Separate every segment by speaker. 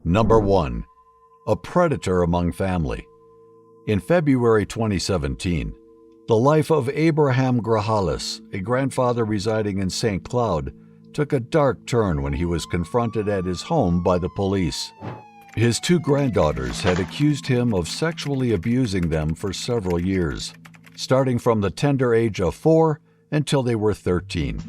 Speaker 1: Number 1. A predator among family. In February 2017, the life of Abraham Grajales, a grandfather residing in St. Cloud, took a dark turn when he was confronted at his home by the police. His 2 granddaughters had accused him of sexually abusing them for several years, starting from the tender age of 4 until they were 13.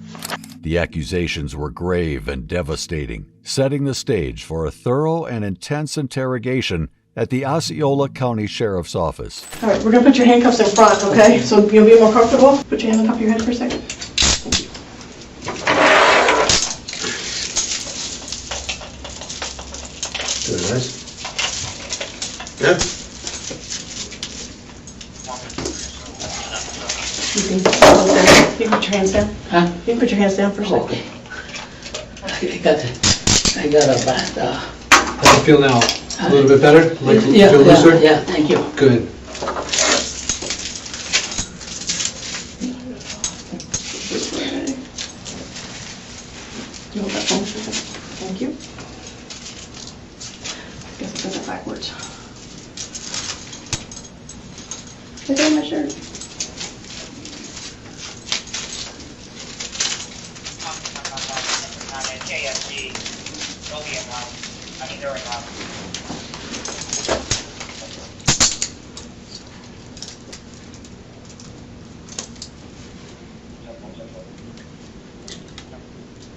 Speaker 1: The accusations were grave and devastating, setting the stage for a thorough and intense interrogation at the Osceola County Sheriff's Office.
Speaker 2: All right, we're going to put your handcuffs in front, okay? So you'll be more comfortable. Put your hand on top of your head for a second. Thank you.
Speaker 3: Good, nice. Yeah.
Speaker 2: You can put your hands down.
Speaker 4: Huh?
Speaker 2: You can put your hands down for a second.
Speaker 4: Okay. I got a bad.
Speaker 3: How do you feel now? A little bit better? Like
Speaker 4: Yeah,
Speaker 3: feel looser?
Speaker 4: yeah, thank you.
Speaker 3: Good.
Speaker 2: You hold that phone for a second. Thank you. Guess I put that backwards. Look at my shirt.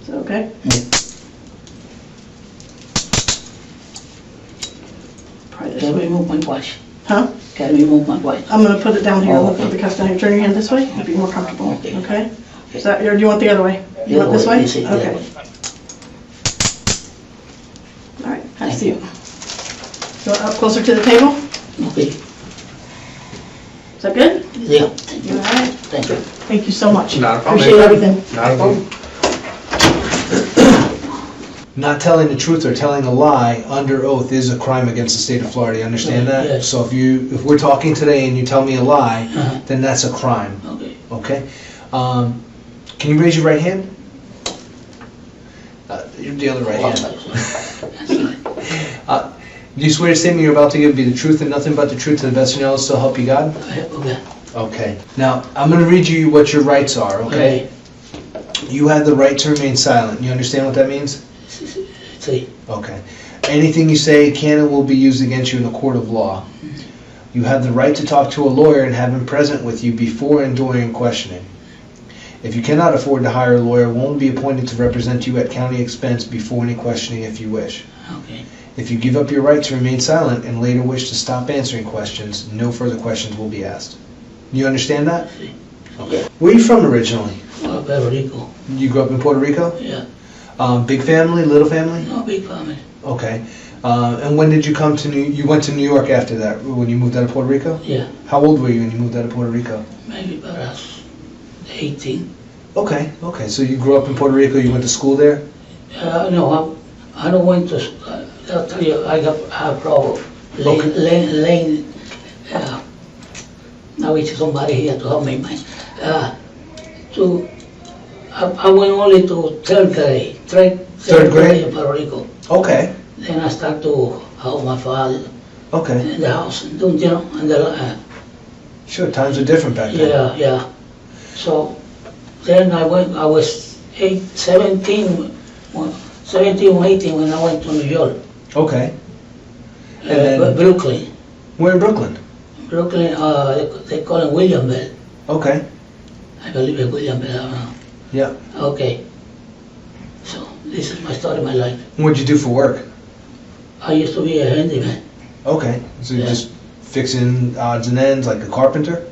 Speaker 2: Is that okay? Try this
Speaker 4: Can we
Speaker 2: way.
Speaker 4: move my watch?
Speaker 2: Huh?
Speaker 4: Can we move my watch?
Speaker 2: I'm gonna put it down here. I'm gonna
Speaker 4: Oh,
Speaker 2: put the cuffs down here. Turn your hand this way. It'll be more comfortable.
Speaker 4: Okay.
Speaker 2: Okay? Is that, or do you want the other way? You
Speaker 4: The
Speaker 2: want
Speaker 4: other
Speaker 2: this
Speaker 4: way,
Speaker 2: way?
Speaker 4: yes, the other
Speaker 2: Okay.
Speaker 4: way.
Speaker 2: All right. Have a
Speaker 4: Thank
Speaker 2: seat.
Speaker 4: you.
Speaker 2: You want up closer to the table?
Speaker 4: Okay.
Speaker 2: Is that good?
Speaker 4: Yeah, thank
Speaker 2: You
Speaker 4: you.
Speaker 2: all right?
Speaker 4: Thank you.
Speaker 2: Thank you so much.
Speaker 3: Not a problem.
Speaker 2: Appreciate everything.
Speaker 3: Not a problem. Not telling the truth or telling a lie under oath is a crime against the state of Florida. You understand that?
Speaker 4: Yes.
Speaker 3: So if we're talking today and you tell me a lie,
Speaker 4: Uh-huh.
Speaker 3: then that's a crime.
Speaker 4: Okay.
Speaker 3: Okay? Can you raise your right hand? The other right hand. Do you swear the statement you're about to give be the truth and nothing but the truth to the best of your knowledge, so help you God?
Speaker 4: Okay.
Speaker 3: Okay. Now, I'm going to read you what your rights are, okay? You have the right to remain silent. You understand what that means?
Speaker 4: See.
Speaker 3: Okay. Anything you say can and will be used against you in a court of law. You have the right to talk to a lawyer and have him present with you before and during questioning. If you cannot afford to hire a lawyer, one will be appointed to represent you at county expense before any questioning if you wish.
Speaker 4: Okay.
Speaker 3: If you give up your right to remain silent and later wish to stop answering questions, no further questions will be asked. You understand that?
Speaker 4: See.
Speaker 3: Okay. Where are you from originally?
Speaker 4: Puerto Rico.
Speaker 3: You grew up in Puerto Rico?
Speaker 4: Yeah.
Speaker 3: Big family, little family?
Speaker 4: No big family.
Speaker 3: Okay. And when did you come to you went to New York after that, when you moved out of Puerto Rico?
Speaker 4: Yeah.
Speaker 3: How old were you when you moved out of Puerto Rico?
Speaker 4: Maybe about 18.
Speaker 3: Okay, so you grew up in Puerto Rico, you went to school there?
Speaker 4: No, I don't want to. I'll tell you, I have problem. Lane. Now it's somebody here to help me, man. I went only to third grade.
Speaker 3: Third grade?
Speaker 4: In Puerto Rico.
Speaker 3: Okay,
Speaker 4: Then I start to help my father
Speaker 3: okay.
Speaker 4: in the house, and don't you know, and the,
Speaker 3: Sure, times were different back then.
Speaker 4: yeah. So then I was 17 or 18 when I went to New York.
Speaker 3: Okay. And then-
Speaker 4: Brooklyn.
Speaker 3: Where in Brooklyn?
Speaker 4: Brooklyn, they call it Williamville.
Speaker 3: Okay,
Speaker 4: I believe it's Williamville, I don't know.
Speaker 3: yeah.
Speaker 4: Okay. So this is my story, my life.
Speaker 3: What'd you do for work?
Speaker 4: I used to be a handyman.
Speaker 3: Okay, so you're
Speaker 4: Yeah.
Speaker 3: just fixing odds and ends like a carpenter?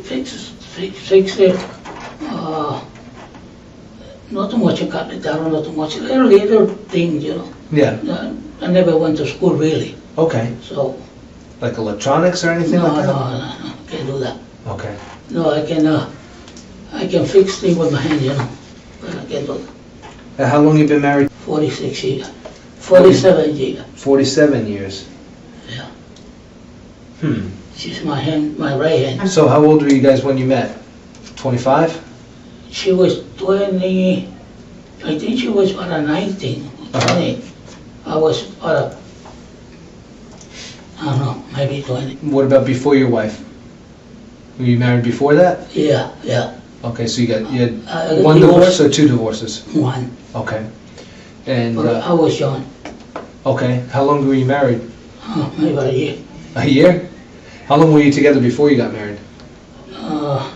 Speaker 4: Fix it. Not too much carpenter, not too much, little things, you know.
Speaker 3: Yeah,
Speaker 4: I never went to school really,
Speaker 3: okay.
Speaker 4: so
Speaker 3: Like electronics or anything
Speaker 4: no,
Speaker 3: like that?
Speaker 4: can't do that.
Speaker 3: Okay.
Speaker 4: No, I can fix things with my hand, you know, but I can't do that.
Speaker 3: And how long you been married?
Speaker 4: 46 years, 47 years.
Speaker 3: 47 years.
Speaker 4: Yeah.
Speaker 3: Hmm.
Speaker 4: She's my hand, my right hand.
Speaker 3: So how old were you guys when you met? 25?
Speaker 4: She was 20, I think she was about 19, 20. I was about, I don't know, maybe 20.
Speaker 3: What about before your wife? Were you married before that?
Speaker 4: Yeah.
Speaker 3: Okay, so you had
Speaker 4: I got
Speaker 3: one divorce
Speaker 4: divorced.
Speaker 3: or two divorces?
Speaker 4: One.
Speaker 3: Okay. And,
Speaker 4: But I was young.
Speaker 3: okay, how long were you married?
Speaker 4: Maybe a year.
Speaker 3: A year? How long were you together before you got married?
Speaker 4: The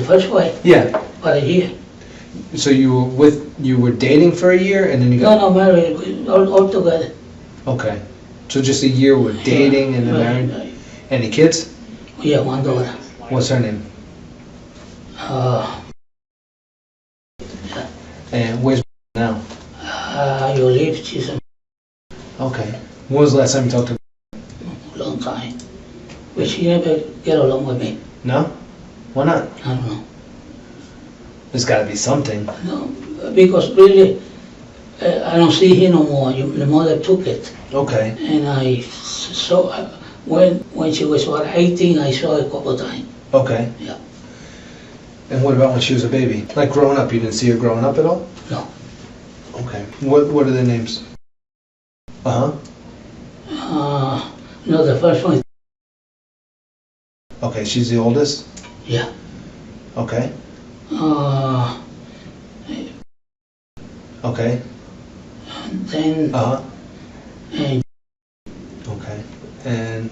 Speaker 4: first wife,
Speaker 3: Yeah.
Speaker 4: about a year.
Speaker 3: So you were dating for a year and then you got...
Speaker 4: No, married, all together.
Speaker 3: Okay. So just a year with dating and then married?
Speaker 4: Right.
Speaker 3: Any kids?
Speaker 4: Yeah, one daughter.
Speaker 3: What's her name? And where's now?
Speaker 4: You live, she's a
Speaker 3: Okay. When was the last time you talked to her?
Speaker 4: long time. But she never get along with me.
Speaker 3: No? Why not?
Speaker 4: I don't know.
Speaker 3: There's got to be something.
Speaker 4: No, because really, I don't see him no more. The mother took it.
Speaker 3: Okay.
Speaker 4: And I saw, when she was about 18, I saw her a couple of times.
Speaker 3: Okay.
Speaker 4: Yeah.
Speaker 3: And what about when she was a baby? Like growing up, you didn't see her growing up at all?
Speaker 4: No.
Speaker 3: Okay. What are their names? Uh-huh.
Speaker 4: No, the first one,
Speaker 3: Okay, she's the oldest?
Speaker 4: yeah.
Speaker 3: Okay. Okay.
Speaker 4: Then,
Speaker 3: Uh-huh.
Speaker 4: and
Speaker 3: Okay. And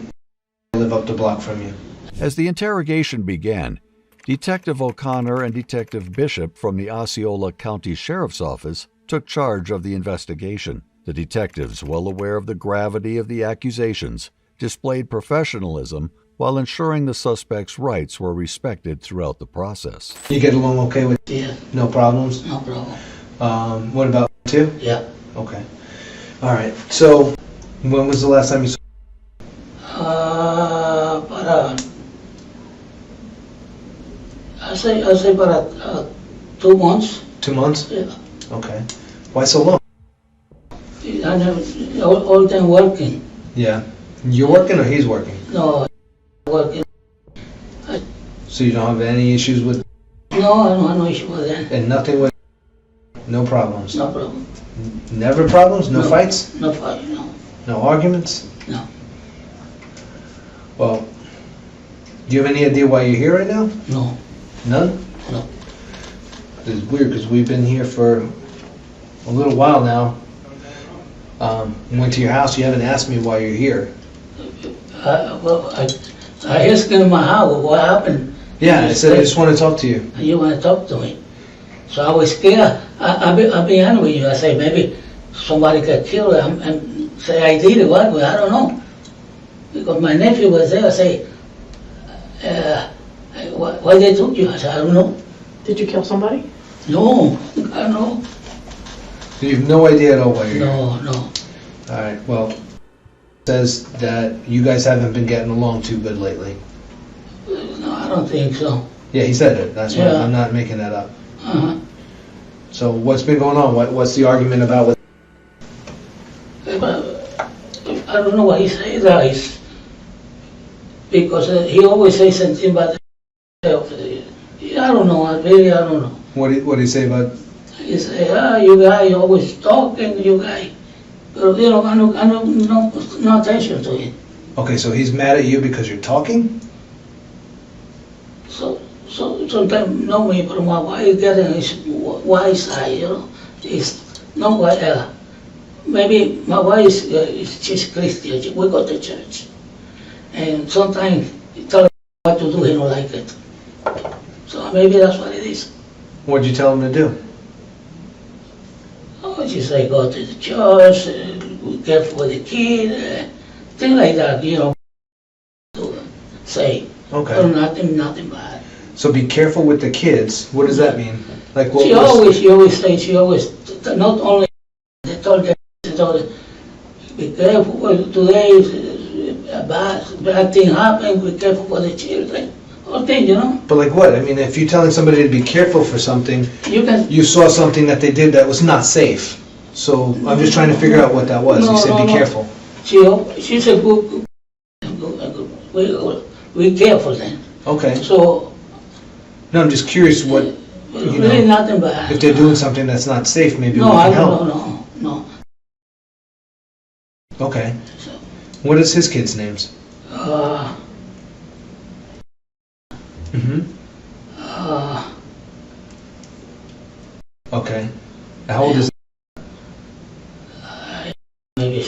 Speaker 3: live up the block from you.
Speaker 1: As the interrogation began, Detective O'Connor and Detective Bishop from the Osceola County Sheriff's Office took charge of the investigation. The detectives, well aware of the gravity of the accusations, displayed professionalism while ensuring the suspect's rights were respected throughout the process.
Speaker 3: You get along okay with...
Speaker 4: yeah,
Speaker 3: No problems?
Speaker 4: no problem.
Speaker 3: What about two?
Speaker 4: Yeah.
Speaker 3: Okay. All right. So, when was the last time you saw...
Speaker 4: But I say about 2 months.
Speaker 3: 2 months?
Speaker 4: Yeah.
Speaker 3: Okay. Why so long?
Speaker 4: I never, all time working.
Speaker 3: Yeah. You're working or he's working?
Speaker 4: No, working.
Speaker 3: So you don't have any issues with...
Speaker 4: No, I don't have no issue with that.
Speaker 3: And nothing with... No problems?
Speaker 4: No problem.
Speaker 3: Never problems? No fights?
Speaker 4: No fight, no.
Speaker 3: No arguments?
Speaker 4: No.
Speaker 3: Well, do you have any idea why you're here right now?
Speaker 4: No.
Speaker 3: None?
Speaker 4: No.
Speaker 3: It's weird because we've been here for a little while now. Went to your house, you haven't asked me why you're here.
Speaker 4: Well, I asked him in my house, what happened?
Speaker 3: Yeah, I said I just want to talk to you.
Speaker 4: You want to talk to me? So I was scared. I'll be honest with you. I say maybe somebody got killed and say I did it. What? I don't know. Because my nephew was there. I say, why they took you? I said, I don't know.
Speaker 2: Did you kill somebody?
Speaker 4: No, I don't know.
Speaker 3: So you have no idea at all why you're here?
Speaker 4: No.
Speaker 3: All right, well, it says that you guys haven't been getting along too good lately.
Speaker 4: No, I don't think so.
Speaker 3: Yeah, he said it. That's why
Speaker 4: Yeah.
Speaker 3: I'm not making that up.
Speaker 4: Uh-huh.
Speaker 3: So what's been going on? What's the argument about with...
Speaker 4: I don't know what he says, guys. Because he always says something about himself. I don't know. I don't know.
Speaker 3: What did he say about...
Speaker 4: He say, you guys always talking, you guys. But you know, I no attention to it.
Speaker 3: Okay, so he's mad at you because you're talking?
Speaker 4: So sometimes know me, but my wife getting his wise side, you know. It's no why. Maybe my wife she's Christian. We go to church, and sometimes he tell her what to do. He don't like it. So maybe that's what it is.
Speaker 3: What'd you tell him to do?
Speaker 4: Oh, she say go to the church, be careful with the kid, things like that. You know, to say.
Speaker 3: Okay.
Speaker 4: Or nothing bad.
Speaker 3: So be careful with the kids. What does that mean? Like what
Speaker 4: She always say, not only they told them, be careful, today a bad thing happened, be careful for the children. All things, you know.
Speaker 3: But like what? I mean, if you're telling somebody to be careful for something,
Speaker 4: You can,
Speaker 3: you saw something that they did that was not safe. So I'm just trying to figure out what that was. You said be careful.
Speaker 4: she said, we careful then.
Speaker 3: Okay.
Speaker 4: So,
Speaker 3: No, I'm just curious what you
Speaker 4: really
Speaker 3: know,
Speaker 4: nothing bad.
Speaker 3: if they're doing something that's not safe, maybe
Speaker 4: No,
Speaker 3: we
Speaker 4: I
Speaker 3: can help.
Speaker 4: don't, no.
Speaker 3: Okay.
Speaker 4: So,
Speaker 3: What is his kids' names?
Speaker 4: uh,
Speaker 3: Mm-hmm.
Speaker 4: uh,
Speaker 3: Okay. How old is?
Speaker 4: maybe,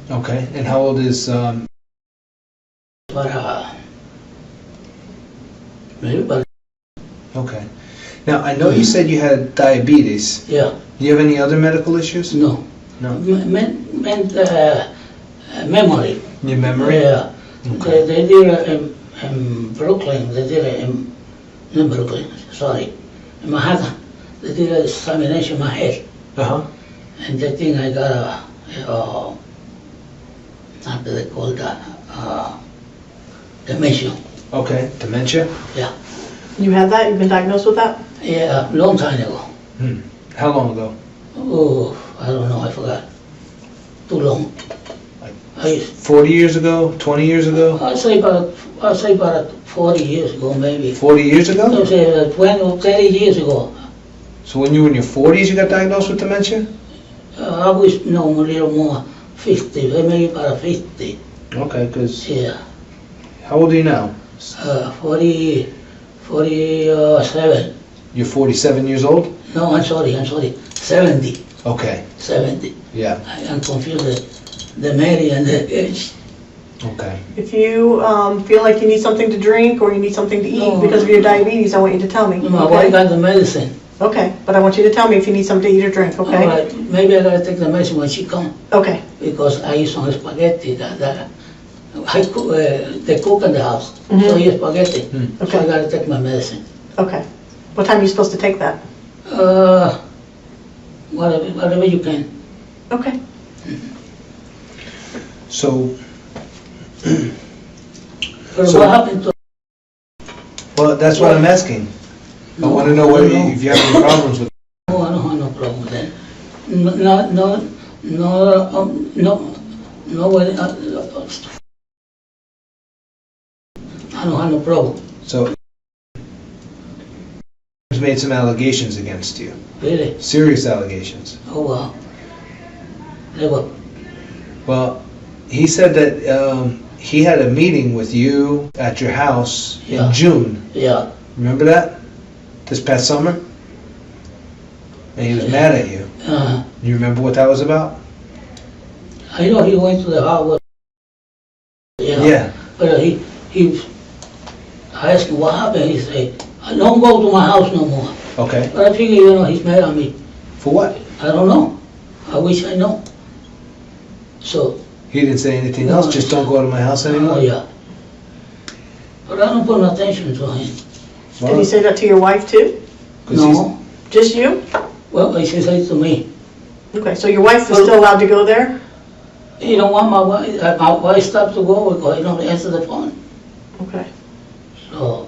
Speaker 3: Okay. And how old is?
Speaker 4: but, maybe, but,
Speaker 3: Okay. Now I know you said you had diabetes.
Speaker 4: yeah,
Speaker 3: Do you have any other medical issues?
Speaker 4: no.
Speaker 3: No.
Speaker 4: Meant, memory.
Speaker 3: Your memory?
Speaker 4: Yeah.
Speaker 3: Okay.
Speaker 4: They did it in Brooklyn, they did it in Brooklyn, sorry, in Manhattan. They did an examination in my head,
Speaker 3: Uh huh.
Speaker 4: and they think I got how do they call that, dementia.
Speaker 3: Okay. Dementia.
Speaker 2: You had that? You've been diagnosed with that?
Speaker 4: Yeah, long time ago.
Speaker 3: How long ago?
Speaker 4: Oh, I don't know, I forgot. Too long.
Speaker 3: Like-
Speaker 4: I
Speaker 3: 40 years ago? 20 years ago?
Speaker 4: I'd say about 40 years ago, maybe.
Speaker 3: 40 years ago?
Speaker 4: I'd say 20 or 30 years ago.
Speaker 3: So when you were in your 40s, you got diagnosed with dementia?
Speaker 4: I was, no, a little more, 50, maybe about 50,
Speaker 3: Okay, because
Speaker 4: yeah.
Speaker 3: how old are you now?
Speaker 4: 47.
Speaker 3: You're 47 years old?
Speaker 4: No, I'm sorry, 70,
Speaker 3: Okay.
Speaker 4: 70.
Speaker 3: Yeah.
Speaker 4: I'm confused, the Mary and the age.
Speaker 3: Okay.
Speaker 2: If you feel like you need something to drink or you need something to eat
Speaker 4: No.
Speaker 2: because of your diabetes, I want you to tell me.
Speaker 4: My wife
Speaker 2: Okay?
Speaker 4: got the medicine.
Speaker 2: Okay, but I want you to tell me if you need something to eat or drink,
Speaker 4: All
Speaker 2: okay?
Speaker 4: right, maybe I gotta take the medicine when she come,
Speaker 2: Okay,
Speaker 4: because I eat some spaghetti that I cook, they cook in the house, so
Speaker 2: Mhm.
Speaker 4: I eat spaghetti. So I
Speaker 2: okay,
Speaker 4: gotta take my medicine.
Speaker 2: okay. What time are you supposed to take that?
Speaker 4: Whatever you can.
Speaker 2: Okay.
Speaker 3: So,
Speaker 4: But
Speaker 3: So-
Speaker 4: what happened to,
Speaker 3: well, that's what I'm asking. I want to know what,
Speaker 4: No.
Speaker 3: if you have any problems with.
Speaker 4: no, I don't have no problem then. No, nobody, I don't have no problem,
Speaker 3: So, he's made some allegations against you.
Speaker 4: really.
Speaker 3: Serious allegations.
Speaker 4: Oh, wow. They were,
Speaker 3: Well, he said that he had a meeting with you at your house
Speaker 4: Yeah.
Speaker 3: in June.
Speaker 4: yeah,
Speaker 3: Remember that? This past summer? And he was mad at you. You remember what that was about?
Speaker 4: I know he went to the Harvard.
Speaker 3: Yeah.
Speaker 4: But I asked him what happened, he said, I don't go to my house no more.
Speaker 3: Okay.
Speaker 4: But I figure, he's mad at me.
Speaker 3: For what?
Speaker 4: I don't know. I wish I know. So,
Speaker 3: He didn't say anything
Speaker 4: No.
Speaker 3: else, just don't go to my house anymore?
Speaker 4: oh, yeah. But I don't put no attention to him.
Speaker 2: Did he say that to your wife too?
Speaker 3: 'Cause he's-
Speaker 4: No.
Speaker 2: Just you?
Speaker 4: Well, he said it to me.
Speaker 2: Okay, so your wife is still allowed to go there?
Speaker 4: You don't want my wife stopped to go because he don't answer the phone.
Speaker 2: Okay.
Speaker 4: So,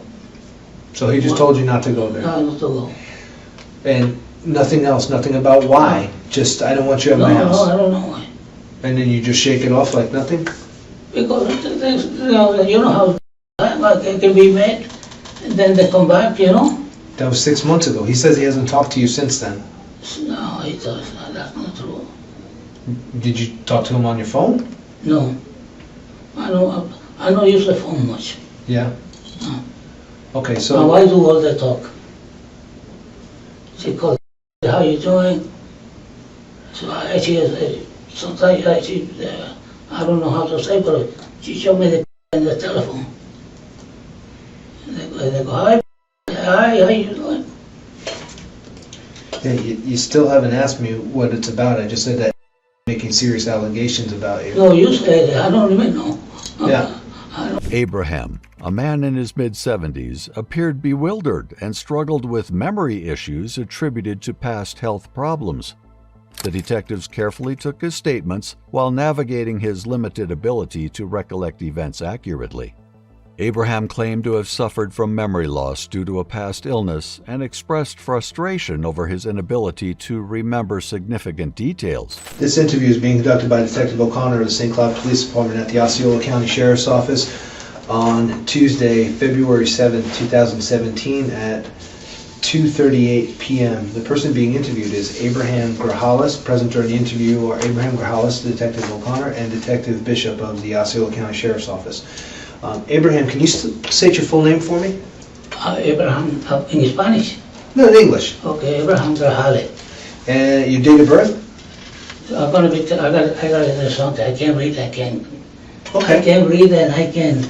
Speaker 3: So he just told you not to go there?
Speaker 4: no, not to go.
Speaker 3: And nothing else, nothing about why? Just, I don't want you at
Speaker 4: No,
Speaker 3: my
Speaker 4: no, I
Speaker 3: house?
Speaker 4: don't know why.
Speaker 3: And then you just shake it off like nothing?
Speaker 4: Because, you know how they can be mad, and then they come back,
Speaker 3: That was 6 months ago. He says he hasn't talked to you since then.
Speaker 4: No, he does, that's not true.
Speaker 3: Did you talk to him on your phone?
Speaker 4: No. I don't use the phone much.
Speaker 3: Yeah.
Speaker 4: No.
Speaker 3: Okay,
Speaker 4: My
Speaker 3: so,
Speaker 4: wife do all the talk. She calls, how you doing? So sometimes I don't know how to say, but she showed me the telephone. And they go, hi, how you doing?
Speaker 3: yeah, you still haven't asked me what it's about. I just said that making serious allegations about you.
Speaker 4: No, you said it, I don't even know.
Speaker 3: Yeah.
Speaker 1: Abraham, a man in his mid-70s, appeared bewildered and struggled with memory issues attributed to past health problems. The detectives carefully took his statements while navigating his limited ability to recollect events accurately. Abraham claimed to have suffered from memory loss due to a past illness and expressed frustration over his inability to remember significant details.
Speaker 3: This interview is being conducted by Detective O'Connor of the St. Cloud Police Department at the Osceola County Sheriff's Office on Tuesday, February 7, 2017 at 2:38 p.m. The person being interviewed is Abraham Grajales. Present during the interview are Abraham Grajales, Detective O'Connor, and Detective Bishop of the Osceola County Sheriff's Office. Abraham, can you state your full name for me?
Speaker 4: Abraham, in Spanish?
Speaker 3: No, in English.
Speaker 4: Okay, Abraham Grajales.
Speaker 3: And your date of birth?
Speaker 4: I got it something. I can't read. I can read and I can.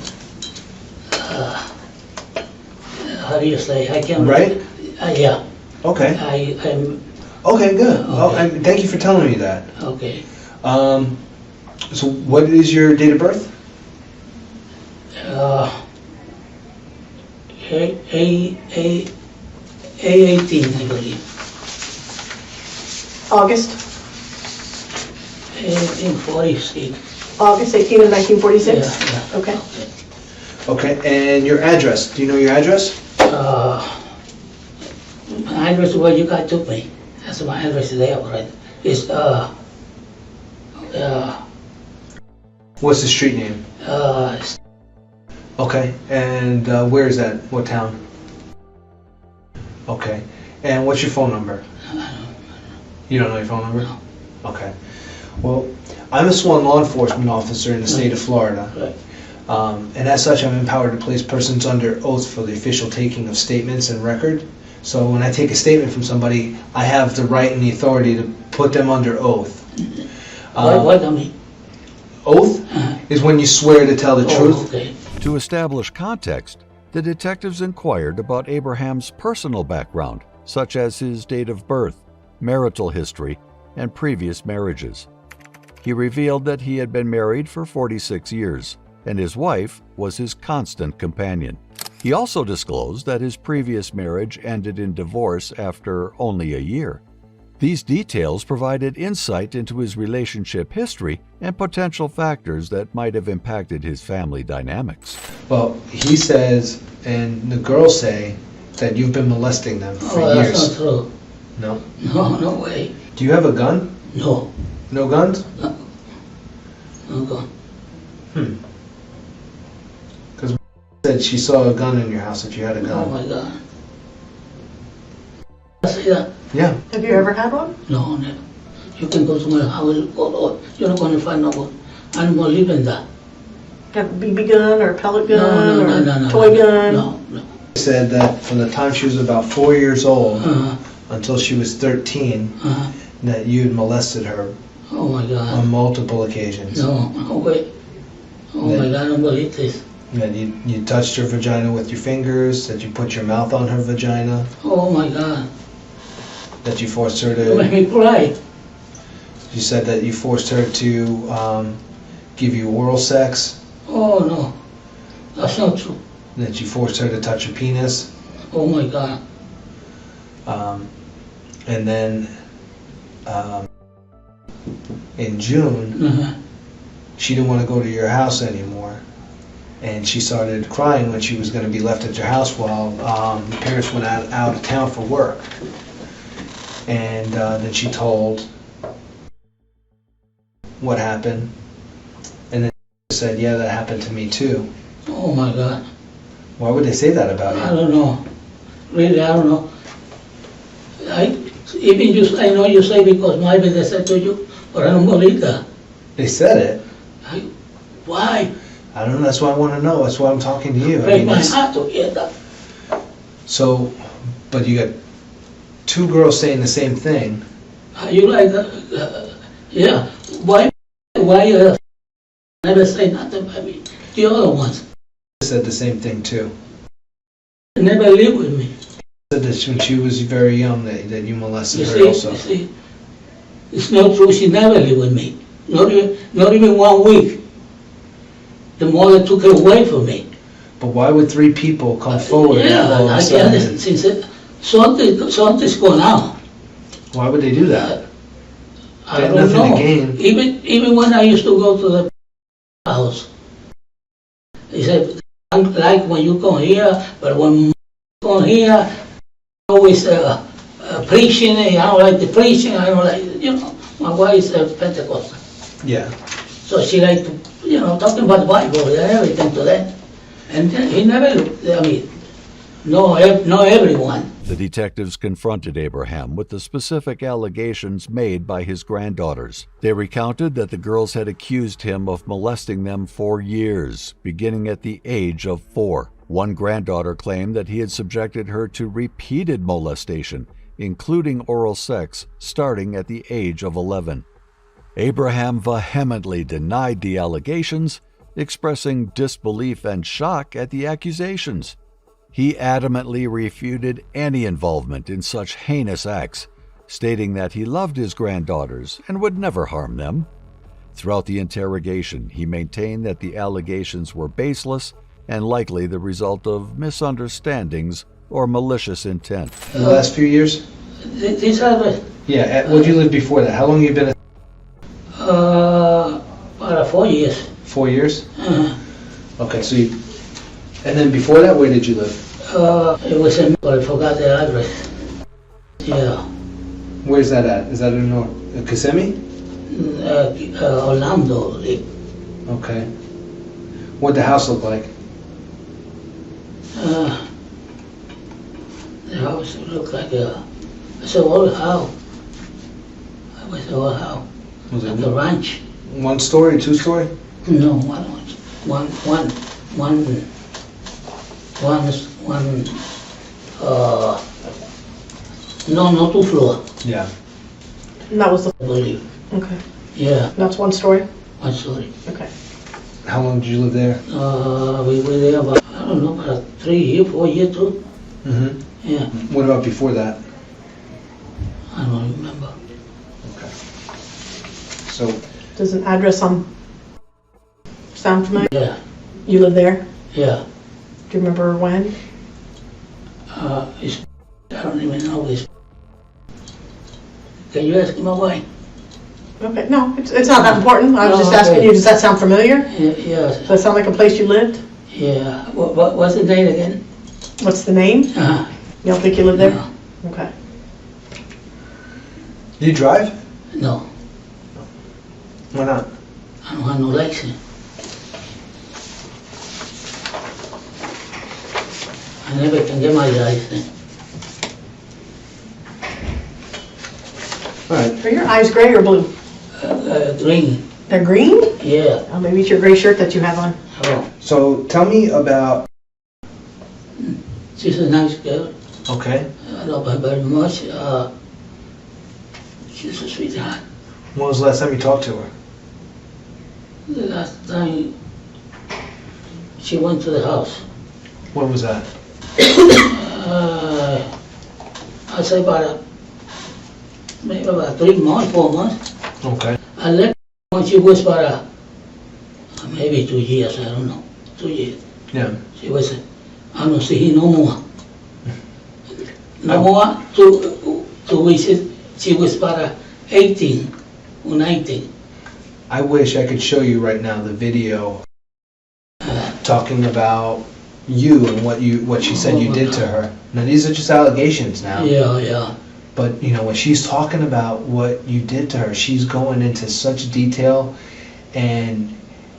Speaker 4: How do you say? I can
Speaker 3: Right?
Speaker 4: Yeah.
Speaker 3: Okay.
Speaker 4: I'm
Speaker 3: Okay, good.
Speaker 4: Okay.
Speaker 3: Oh, thank you for telling me that.
Speaker 4: okay.
Speaker 3: So what is your date of birth?
Speaker 4: A18, I believe.
Speaker 2: August?
Speaker 4: 1846.
Speaker 2: August 18 of 1946?
Speaker 4: Yeah.
Speaker 2: Okay.
Speaker 3: Okay, and your address? Do you know your address?
Speaker 4: My address where you guys took me. That's my address there, right? It's
Speaker 3: What's the street name? Okay, and where is that? What town? Okay, and what's your phone number? You don't know your phone number?
Speaker 4: No.
Speaker 3: Okay. Well, I'm a sworn law enforcement officer in the state of Florida.
Speaker 4: Right.
Speaker 3: And as such, I'm empowered to place persons under oath for the official taking of statements and record. So when I take a statement from somebody, I have the right and the authority to put them under oath.
Speaker 4: What I mean?
Speaker 3: Oath is when you swear to tell the truth.
Speaker 4: Okay.
Speaker 1: To establish context, the detectives inquired about Abraham's personal background, such as his date of birth, marital history, and previous marriages. He revealed that he had been married for 46 years, and his wife was his constant companion. He also disclosed that his previous marriage ended in divorce after only a year. These details provided insight into his relationship history and potential factors that might have impacted his family dynamics.
Speaker 3: Well, he says, and the girls say, that you've been molesting them for
Speaker 4: That's
Speaker 3: years.
Speaker 4: not true.
Speaker 3: No?
Speaker 4: No way.
Speaker 3: Do you have a gun?
Speaker 4: No.
Speaker 3: No guns?
Speaker 4: No go.
Speaker 3: Because said she saw a gun in your house, that you had a
Speaker 4: Oh
Speaker 3: gun.
Speaker 4: my God. I say that?
Speaker 3: Yeah.
Speaker 2: Have you ever had one?
Speaker 4: No, never. You can go to my house, you're not going to find no one. I'm going to live in that.
Speaker 2: Have a BB gun or a pellet
Speaker 4: No,
Speaker 2: gun
Speaker 4: no,
Speaker 2: or toy gun?
Speaker 4: No.
Speaker 3: He said that from the time she was about 4 years old
Speaker 4: Uh-huh.
Speaker 3: until she was 13,
Speaker 4: Uh-huh.
Speaker 3: that you had molested her
Speaker 4: Oh my God.
Speaker 3: on multiple occasions.
Speaker 4: No way. Oh my God, I don't believe this.
Speaker 3: That you touched her vagina with your fingers, that you put your mouth on her vagina,
Speaker 4: Oh my God.
Speaker 3: that you forced her
Speaker 4: You make
Speaker 3: to,
Speaker 4: me cry.
Speaker 3: you said that you forced her to give you oral sex,
Speaker 4: Oh no. That's not true.
Speaker 3: that you forced her to touch your penis,
Speaker 4: Oh my God.
Speaker 3: and then in June,
Speaker 4: Uh-huh.
Speaker 3: she didn't want to go to your house anymore, and she started crying when she was going to be left at your house while your parents went out of town for work. And then she told what happened, and then said, yeah, that happened to me too.
Speaker 4: Oh my God.
Speaker 3: Why would they say that about
Speaker 4: I
Speaker 3: you?
Speaker 4: don't know. Really, I don't know. I know you say because maybe they said to you, but I don't believe that.
Speaker 3: They said it.
Speaker 4: Why?
Speaker 3: I don't know, that's what I want to know, that's why I'm talking to you. I
Speaker 4: Break
Speaker 3: mean,
Speaker 4: my
Speaker 3: it's-
Speaker 4: heart to hear that.
Speaker 3: So, but you got two girls saying the same thing.
Speaker 4: You like that? Yeah. Why never say nothing about me? The other ones
Speaker 3: Said the same thing too.
Speaker 4: never live with me.
Speaker 3: Said that when she was very young that you molested
Speaker 4: You
Speaker 3: her
Speaker 4: see,
Speaker 3: also.
Speaker 4: you see, it's not true. She never lived with me. Not even 1 week. The mother took her away from me.
Speaker 3: But why would three people come forward
Speaker 4: Yeah,
Speaker 3: all of
Speaker 4: I
Speaker 3: a
Speaker 4: can't
Speaker 3: sudden?
Speaker 4: understand. Since something's going on.
Speaker 3: Why would they do that?
Speaker 4: I
Speaker 3: They had
Speaker 4: don't
Speaker 3: nothing
Speaker 4: know.
Speaker 3: to gain.
Speaker 4: Even when I used to go to the house, he said, I like when you come here, but when you come here, always preaching. I don't like the preaching. I don't like, my wife is a Pentecostal.
Speaker 3: Yeah.
Speaker 4: So she like to, talking about the Bible and everything to that. And then he never looked, I mean, no everyone.
Speaker 1: The detectives confronted Abraham with the specific allegations made by his granddaughters. They recounted that the girls had accused him of molesting them for years, beginning at the age of 4. One granddaughter claimed that he had subjected her to repeated molestation, including oral sex, starting at the age of 11. Abraham vehemently denied the allegations, expressing disbelief and shock at the accusations. He adamantly refuted any involvement in such heinous acts, stating that he loved his granddaughters and would never harm them. Throughout the interrogation, he maintained that the allegations were baseless and likely the result of misunderstandings or malicious intent.
Speaker 3: In the last few years?
Speaker 4: This happened,
Speaker 3: Yeah, where'd you live before that? How long you been?
Speaker 4: about 4 years.
Speaker 3: 4 years?
Speaker 4: Uh,
Speaker 3: Okay, so you, and then before that, where did you live?
Speaker 4: it was in, but I forgot the address. Yeah,
Speaker 3: Where's that at? Is that in Kissimmee?
Speaker 4: Orlando.
Speaker 3: Okay. What'd the house look like?
Speaker 4: The house looked like it's an old house. It was an old house,
Speaker 3: Was
Speaker 4: like
Speaker 3: it
Speaker 4: a ranch.
Speaker 3: 1 story, 2 story?
Speaker 4: No, no, 2 floor,
Speaker 3: Yeah.
Speaker 2: And that was the,
Speaker 4: I believe.
Speaker 2: okay.
Speaker 4: Yeah,
Speaker 2: That's 1 story?
Speaker 4: 1 story.
Speaker 2: Okay.
Speaker 3: How long did you live there?
Speaker 4: We were there about, I don't know, about 3 years, 4 years too.
Speaker 3: Mm-hmm.
Speaker 4: Yeah,
Speaker 3: What about before that?
Speaker 4: I don't remember.
Speaker 3: Okay. So,
Speaker 2: Does an address sound familiar?
Speaker 4: Yeah,
Speaker 2: You live there?
Speaker 4: yeah.
Speaker 2: Do you remember when?
Speaker 4: It's, I don't even know this. Can you ask my wife?
Speaker 2: Okay, no, it's not that important. I was
Speaker 4: No,
Speaker 2: just asking
Speaker 4: okay.
Speaker 2: you, does that sound familiar?
Speaker 4: Yes,
Speaker 2: Does that sound like a place you lived?
Speaker 4: yeah. What's the date again?
Speaker 2: What's the name?
Speaker 4: Uh-huh.
Speaker 2: You don't think you live there?
Speaker 4: No,
Speaker 2: Okay.
Speaker 3: do you drive?
Speaker 4: no,
Speaker 3: Why not?
Speaker 4: I don't have no license. I never can get my license.
Speaker 3: All right.
Speaker 2: Are your eyes gray or blue?
Speaker 4: Green,
Speaker 2: They're green?
Speaker 4: yeah.
Speaker 2: Oh, maybe it's your gray shirt that you have on.
Speaker 4: Oh,
Speaker 3: So, tell me about.
Speaker 4: she's a nice girl.
Speaker 3: Okay.
Speaker 4: I love her very much. She's a sweetheart.
Speaker 3: When was the last time you talked to her?
Speaker 4: The last time she went to the house,
Speaker 3: When was that?
Speaker 4: I'd say maybe about 3 months, 4 months.
Speaker 3: Okay.
Speaker 4: I left when she was about maybe 2 years, I don't know, 2 years.
Speaker 3: Yeah.
Speaker 4: She was, I don't see her no more. No more, 2 weeks, she was about 18 or 19.
Speaker 3: I wish I could show you right now the video talking about you and what she said you did to her. Now these are just allegations now.
Speaker 4: Yeah, yeah.
Speaker 3: But you know when she's talking about what you did to her, she's going into such detail, and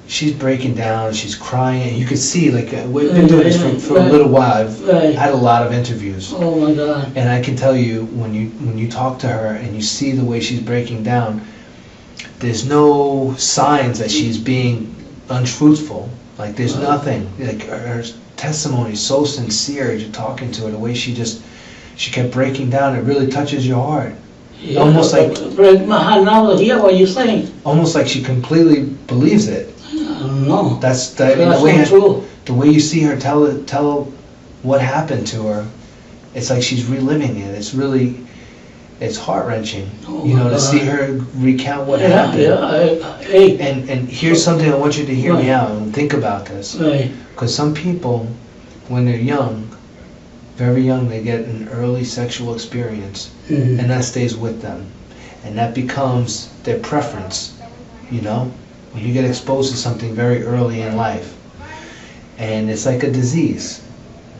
Speaker 3: she's breaking down. She's crying. And you can see like we've been doing this for a little while. I've had a lot of interviews,
Speaker 4: Oh my God.
Speaker 3: and I can tell you when you talk to her and you see the way she's breaking down, there's no signs that she's being untruthful. Like there's nothing. Like her testimony is so sincere as you're talking to her. The way she kept breaking down, it really touches your heart.
Speaker 4: Yeah,
Speaker 3: Almost like-
Speaker 4: break my heart now to hear what you're saying.
Speaker 3: Almost like she completely believes it.
Speaker 4: I don't know.
Speaker 3: That's
Speaker 4: That's
Speaker 3: the way
Speaker 4: not true.
Speaker 3: the way you see her tell what happened to her. It's like she's reliving it. It's heart-wrenching,
Speaker 4: Oh
Speaker 3: you know,
Speaker 4: my
Speaker 3: to see
Speaker 4: God.
Speaker 3: her recount what
Speaker 4: Yeah,
Speaker 3: happened.
Speaker 4: yeah. Hey,
Speaker 3: And here's something I want you to hear me
Speaker 4: Right.
Speaker 3: out and think about this.
Speaker 4: hey.
Speaker 3: Because some people, when they're young, very young, they get an early sexual experience,
Speaker 4: Mhm.
Speaker 3: and that stays with them. And that becomes their preference, you know? When you get exposed to something very early in life. And it's like a disease.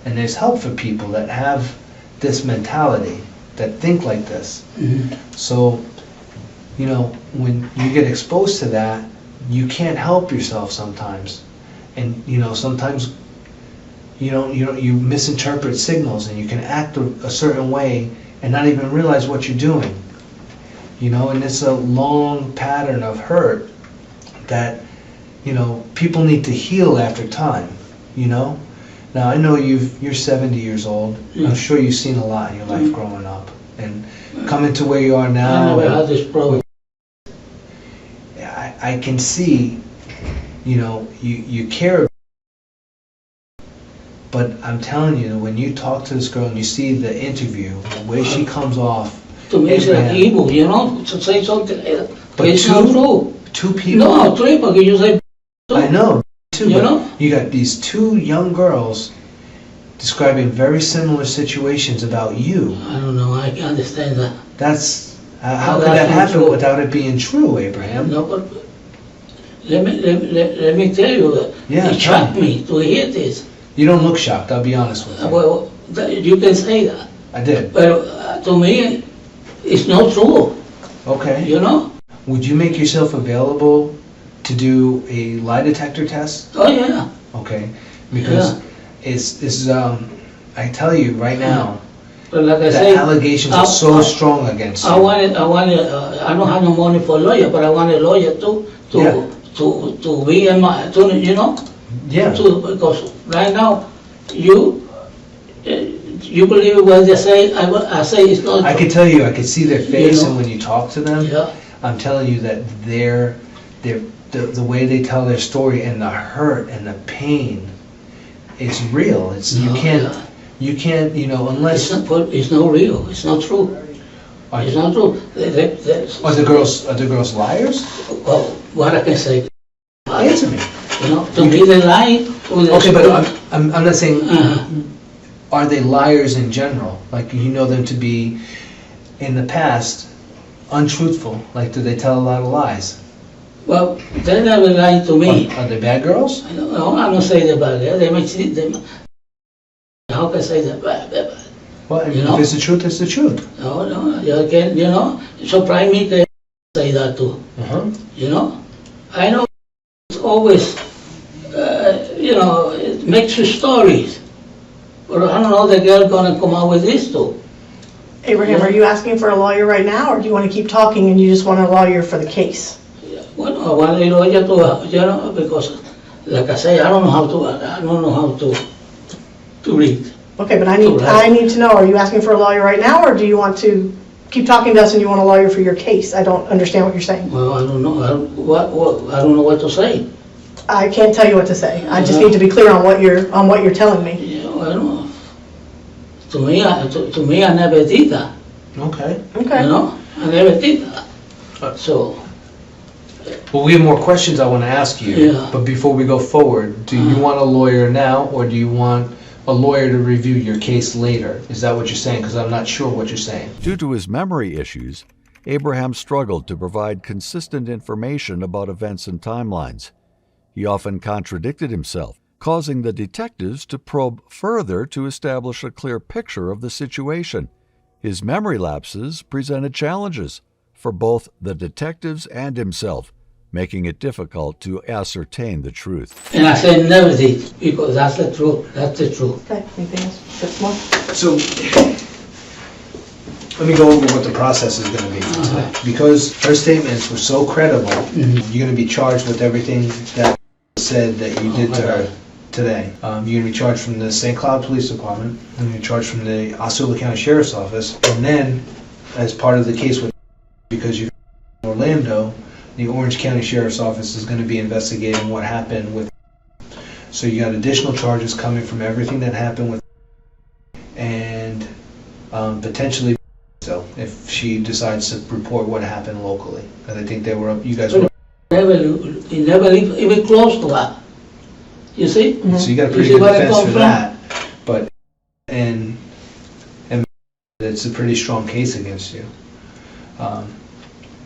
Speaker 3: And there's help for people that have this mentality, that think like this.
Speaker 4: Mhm.
Speaker 3: So, you know, when you get exposed to that, you can't help yourself sometimes. And, you know, sometimes, you misinterpret signals, and you can act a certain way and not even realize what you're doing. And it's a long pattern of hurt that, people need to heal after time, Now, I know you're 70 years old. I'm sure you've seen a lot in your life growing up. And coming to where you are now.
Speaker 4: I never had this problem.
Speaker 3: I can see, you care. But I'm telling you, when you talk to this girl and you see the interview, the way she comes off.
Speaker 4: To me, it's like
Speaker 3: Abraham.
Speaker 4: evil, to say something like that.
Speaker 3: But
Speaker 4: It's not true.
Speaker 3: Two people.
Speaker 4: No, three, because you say two.
Speaker 3: I know, too.
Speaker 4: You
Speaker 3: but
Speaker 4: know?
Speaker 3: You got these two young girls describing very similar situations about you.
Speaker 4: I don't know, I can't understand that.
Speaker 3: How
Speaker 4: No,
Speaker 3: could that
Speaker 4: that's not
Speaker 3: happen
Speaker 4: true.
Speaker 3: without it being true, Abraham?
Speaker 4: No, but let me tell you,
Speaker 3: Yeah,
Speaker 4: it
Speaker 3: tell
Speaker 4: shocked me to hear this.
Speaker 3: You don't look shocked, I'll be honest with you.
Speaker 4: Well, you can say that,
Speaker 3: I did.
Speaker 4: but to me, it's not true,
Speaker 3: Okay. Would you make yourself available to do a lie detector test?
Speaker 4: Oh, yeah.
Speaker 3: Okay. Because it's I tell you right now,
Speaker 4: But like I
Speaker 3: the
Speaker 4: say,
Speaker 3: allegations are so strong against you.
Speaker 4: I don't have no money for a lawyer, but I want a lawyer to be in my,
Speaker 3: Yeah.
Speaker 4: because right now, you believe what they say, I say it's not.
Speaker 3: I could tell you, I could see their face,
Speaker 4: know?
Speaker 3: and when you talk to them,
Speaker 4: Yeah.
Speaker 3: I'm telling you that the way they tell their story and the hurt and the pain, it's real. You can't, unless.
Speaker 4: It's not real, it's not true. It's not true.
Speaker 3: Are the girls liars?
Speaker 4: Well, what I can say,
Speaker 3: Answer me.
Speaker 4: to me they lie.
Speaker 3: Okay, but I'm not saying.
Speaker 4: Uh-huh.
Speaker 3: Are they liars in general? Like, you know them to be, in the past, untruthful? Like, do they tell a lot of lies?
Speaker 4: Well, they never lie to me.
Speaker 3: Are they bad girls?
Speaker 4: No, I don't say they're bad. They may see them. How can I say they're bad? They're bad.
Speaker 3: Well, I mean,
Speaker 4: You know?
Speaker 3: if it's the truth, it's the truth.
Speaker 4: No, you can, it surprised me to say that too.
Speaker 3: Uh-huh.
Speaker 4: I know it's always, it makes you stories. But I don't know the girl gonna come out with this too.
Speaker 2: Abraham, are you asking for a lawyer right now, or do you want to keep talking and you just want a lawyer for the case?
Speaker 4: Well, I want a lawyer to, because, like I say, I don't know how to read.
Speaker 2: Okay, but I need to know, are you asking for a lawyer right now, or do you want to keep talking to us and you want a lawyer for your case? I don't understand what you're saying.
Speaker 4: Well, I don't know, I don't know what to say.
Speaker 2: I can't tell you what to say. I just need to be clear on what you're telling me.
Speaker 4: I don't know. To me, I never did that.
Speaker 3: Okay.
Speaker 2: Okay.
Speaker 4: I never did that. So,
Speaker 3: Well, we have more questions I want to ask you.
Speaker 4: Yeah.
Speaker 3: But before we go forward, do you want a lawyer now, or do you want a lawyer to review your case later? Is that what you're saying? Because I'm not sure what you're saying.
Speaker 1: Due to his memory issues, Abraham struggled to provide consistent information about events and timelines. He often contradicted himself, causing the detectives to probe further to establish a clear picture of the situation. His memory lapses presented challenges for both the detectives and himself, making it difficult to ascertain the truth.
Speaker 4: and I said never did, because that's the truth, that's the truth.
Speaker 2: Okay, anything else? 6 more?
Speaker 3: So, let me go over what the process is going to be today. Because her statements were so credible, you're going to be charged with everything that said that you did to her today. You're going to be charged from the St. Cloud Police Department, you're going to be charged from the Osceola County Sheriff's Office, and then, as part of the case with, because you're in Orlando, the Orange County Sheriff's Office is going to be investigating what happened with. So you got additional charges coming from everything that happened with, and potentially so if she decides to report what happened locally, because I think they were up. You guys were.
Speaker 4: He never even close to that. You see?
Speaker 3: So you got a
Speaker 4: You
Speaker 3: pretty
Speaker 4: see
Speaker 3: good
Speaker 4: where it
Speaker 3: defense
Speaker 4: come
Speaker 3: for
Speaker 4: from?
Speaker 3: that, but and it's a pretty strong case against you.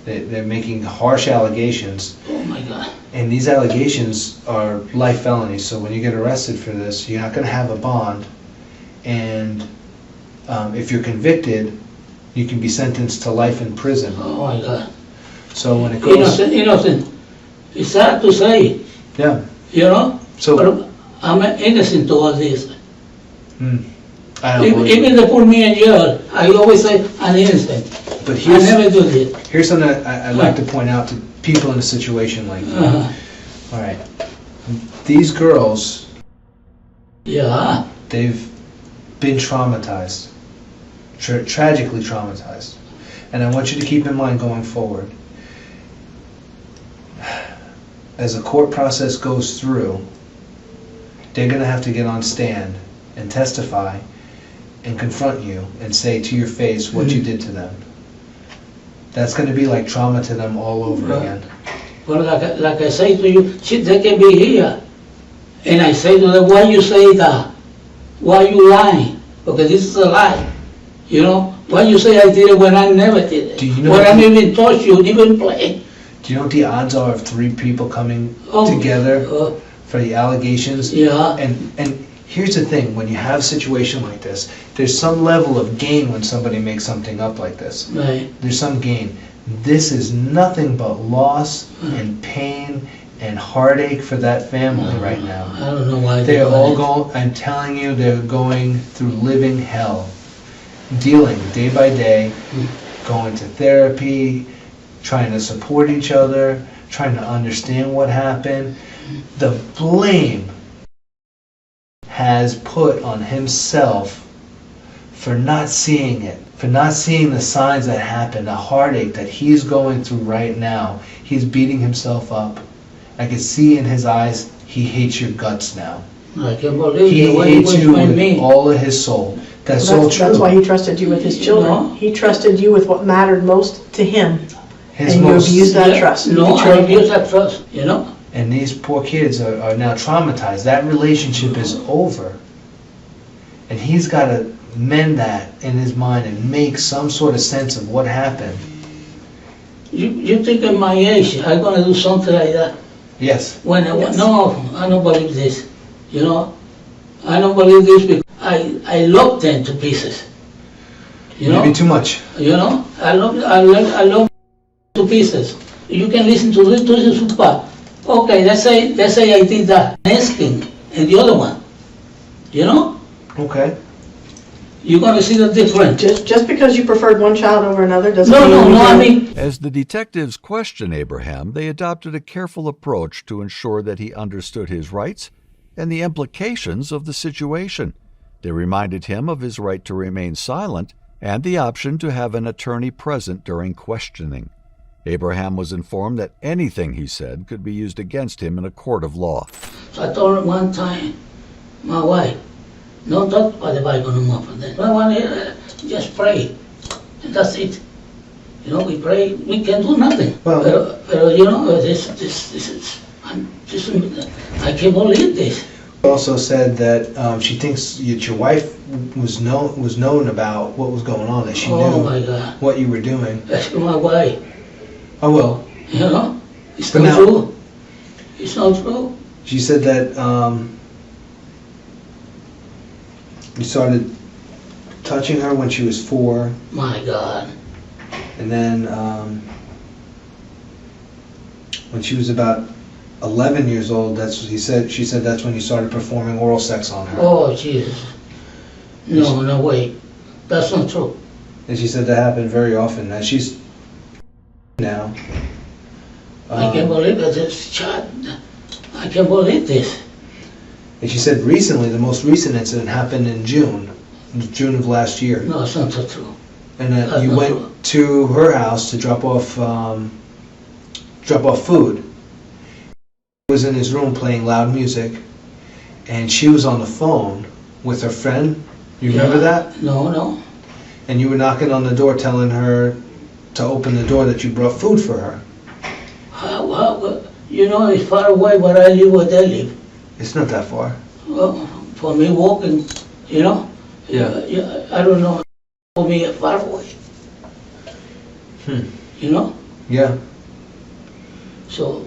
Speaker 3: They're making harsh allegations.
Speaker 4: Oh my God.
Speaker 3: And these allegations are life felonies, so when you get arrested for this, you're not going to have a bond, and if you're convicted, you can be sentenced to life in prison.
Speaker 4: Oh my God.
Speaker 3: So when it goes...
Speaker 4: Innocent. It's sad to say,
Speaker 3: Yeah.
Speaker 4: you know?
Speaker 3: So,
Speaker 4: But I'm innocent to all this.
Speaker 3: I don't
Speaker 4: Even,
Speaker 3: believe it.
Speaker 4: even they put me in jail, I always say I'm innocent.
Speaker 3: But
Speaker 4: I never do this.
Speaker 3: here's something I'd like to point out to people in a situation like that.
Speaker 4: Uh-huh.
Speaker 3: All right. These girls,
Speaker 4: Yeah,
Speaker 3: they've been traumatized, tragically traumatized. And I want you to keep in mind going forward, as the court process goes through, they're going to have to get on stand and testify and confront you and say to your face what you did to them. That's going to be like trauma to them all over
Speaker 4: Right.
Speaker 3: again.
Speaker 4: but like I say to you, they can be here. And I say to them, why you say that? Why you lying? Because this is a lie. You know? Why you say I did it when I never did it?
Speaker 3: Do you know
Speaker 4: when I
Speaker 3: what-
Speaker 4: even touch you, even play.
Speaker 3: Do you know what the odds are of 3 people coming
Speaker 4: Oh,
Speaker 3: together
Speaker 4: uh,
Speaker 3: for the allegations?
Speaker 4: yeah.
Speaker 3: And here's the thing, when you have a situation like this, there's some level of gain when somebody makes something up like this.
Speaker 4: Right.
Speaker 3: There's some gain. This is nothing but loss and pain and heartache for that family right now.
Speaker 4: I don't know why
Speaker 3: They're all
Speaker 4: going.
Speaker 3: going, I'm telling you, they're going through living hell. Dealing day by day, going to therapy, trying to support each other, trying to understand what happened. The blame has put on himself for not seeing it, for not seeing the signs that happened, the heartache that he's going through right now. He's beating himself up. I can see in his eyes, he hates your guts now.
Speaker 4: I can't believe
Speaker 3: He
Speaker 4: the way he
Speaker 3: hates
Speaker 4: was
Speaker 3: you
Speaker 4: with
Speaker 3: with
Speaker 4: me.
Speaker 3: all of his soul. That's so true.
Speaker 2: That's why he trusted you with his children.
Speaker 4: No.
Speaker 2: He trusted you with what mattered most to him.
Speaker 3: His
Speaker 2: And you
Speaker 3: most,
Speaker 2: abused that
Speaker 4: Yeah,
Speaker 2: trust. You
Speaker 4: No, I
Speaker 2: betrayed him.
Speaker 4: abuse that trust, you know?
Speaker 3: and these poor kids are now traumatized. That relationship is over. And he's got to mend that in his mind and make some sort of sense of what happened.
Speaker 4: You think at my age, I'm gonna do something like that?
Speaker 3: Yes.
Speaker 4: When
Speaker 2: Yes.
Speaker 4: no, I don't believe this. You know, I don't believe this because I love them to pieces. You know,
Speaker 3: Maybe too much.
Speaker 4: you know, I love to pieces. You can listen to this part. Okay, let's say I did that. Asking and the other one. You know,
Speaker 3: Okay.
Speaker 4: you're gonna see the difference.
Speaker 2: Just because you preferred one child over another doesn't
Speaker 4: No,
Speaker 2: mean
Speaker 4: no,
Speaker 2: you
Speaker 4: no. I
Speaker 2: don't-
Speaker 4: mean,
Speaker 1: As the detectives questioned Abraham, they adopted a careful approach to ensure that he understood his rights and the implications of the situation. They reminded him of his right to remain silent and the option to have an attorney present during questioning. Abraham was informed that anything he said could be used against him in a court of law.
Speaker 4: so I told her one time, my wife, don't talk about the Bible no more from then. I want to just pray, and that's it. You know, we pray, we can do nothing.
Speaker 3: Well-
Speaker 4: But you know, this is, I can't believe this.
Speaker 3: Also said that she thinks that your wife was known about what was going on, that she
Speaker 4: Oh
Speaker 3: knew
Speaker 4: my God,
Speaker 3: what you were doing.
Speaker 4: that's my wife,
Speaker 3: Oh well.
Speaker 4: you know? It's
Speaker 3: But
Speaker 4: not
Speaker 3: now-
Speaker 4: true. It's not true.
Speaker 3: She said that you started touching her when she was 4,
Speaker 4: My God.
Speaker 3: and then when she was about 11 years old, that's what he said. She said that's when you started performing oral sex on her.
Speaker 4: Oh, Jesus. No, no way. That's not true.
Speaker 3: And she said that happened very often. Now she's now.
Speaker 4: I can't believe it. This child, I can't believe this.
Speaker 3: And she said recently, the most recent incident happened in June of last year.
Speaker 4: No, it's not so true.
Speaker 3: And then
Speaker 4: That's
Speaker 3: you
Speaker 4: not
Speaker 3: went
Speaker 4: true.
Speaker 3: to her house to drop off food. He was in his room playing loud music, and she was on the phone with her friend. You remember
Speaker 4: Yeah.
Speaker 3: that?
Speaker 4: No, no.
Speaker 3: And you were knocking on the door, telling her to open the door that you brought food for her.
Speaker 4: How, you know, it's far away where I live, where they live.
Speaker 3: It's not that far.
Speaker 4: Well, for me walking, you know,
Speaker 3: Yeah.
Speaker 4: I don't know, for me far away.
Speaker 3: Hmm.
Speaker 4: You know,
Speaker 3: Yeah.
Speaker 4: so.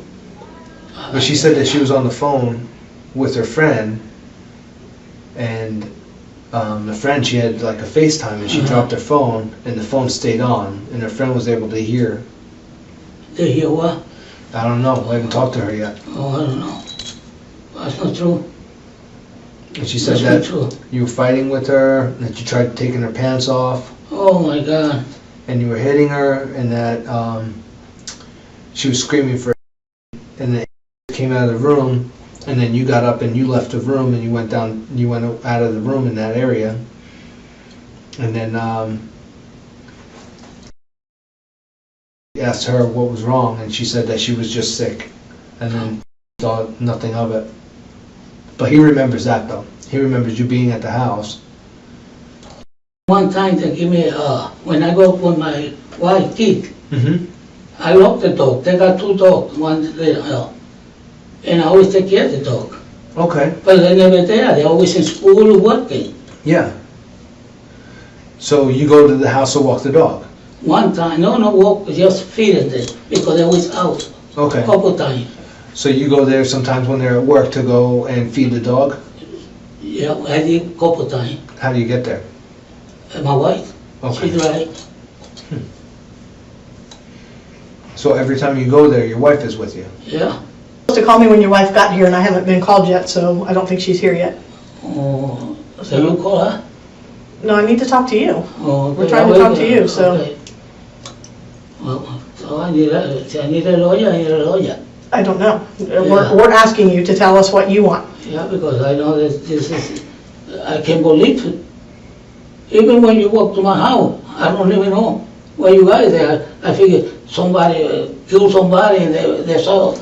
Speaker 3: But she said that she was on the phone with her friend, and the friend, she had like a FaceTime, and she
Speaker 4: Uh-huh.
Speaker 3: dropped her phone, and the phone stayed on, and her friend was able to hear.
Speaker 4: They hear what?
Speaker 3: I don't know. I haven't talked to her yet.
Speaker 4: Oh, I don't know. That's not true.
Speaker 3: And she said
Speaker 4: That's
Speaker 3: that
Speaker 4: true.
Speaker 3: you were fighting with her, that you tried taking her pants off,
Speaker 4: Oh my God.
Speaker 3: and you were hitting her, and that she was screaming for, and then came out of the room, and then you got up and you left the room and you went out of the room in that area, and then asked her what was wrong, and she said that she was just sick, and then thought nothing of it. But he remembers that though. He remembers you being at the house.
Speaker 4: One time they give me, when I go with my wife, kid,
Speaker 3: Mm-hmm.
Speaker 4: I love the dog. They got 2 dogs, one little, and I always take care of the dog.
Speaker 3: Okay.
Speaker 4: But they're never there. They're always in school working.
Speaker 3: Yeah. So you go to the house to walk the dog.
Speaker 4: One time, no walk, just feeding them because they're always out.
Speaker 3: Okay.
Speaker 4: Couple times.
Speaker 3: So you go there sometimes when they're at work to go and feed the dog?
Speaker 4: Yeah, I did couple times.
Speaker 3: How do you get there?
Speaker 4: And my wife,
Speaker 3: Okay.
Speaker 4: she drive.
Speaker 3: So every time you go there, your wife is with you?
Speaker 4: Yeah.
Speaker 2: Supposed to call me when your wife got here, and I haven't been called yet, so I don't think she's here yet.
Speaker 4: Oh, so you call her?
Speaker 2: No, I need to talk to you.
Speaker 4: Oh,
Speaker 2: We're trying to talk to you, so-
Speaker 4: Okay. Well, so I need a lawyer.
Speaker 2: I don't know.
Speaker 4: Yeah.
Speaker 2: We're asking you to tell us what you want.
Speaker 4: Yeah, because I know that this is, I can't believe it. Even when you walk to my house, I don't even know where you guys are. I figure somebody killed somebody and they saw,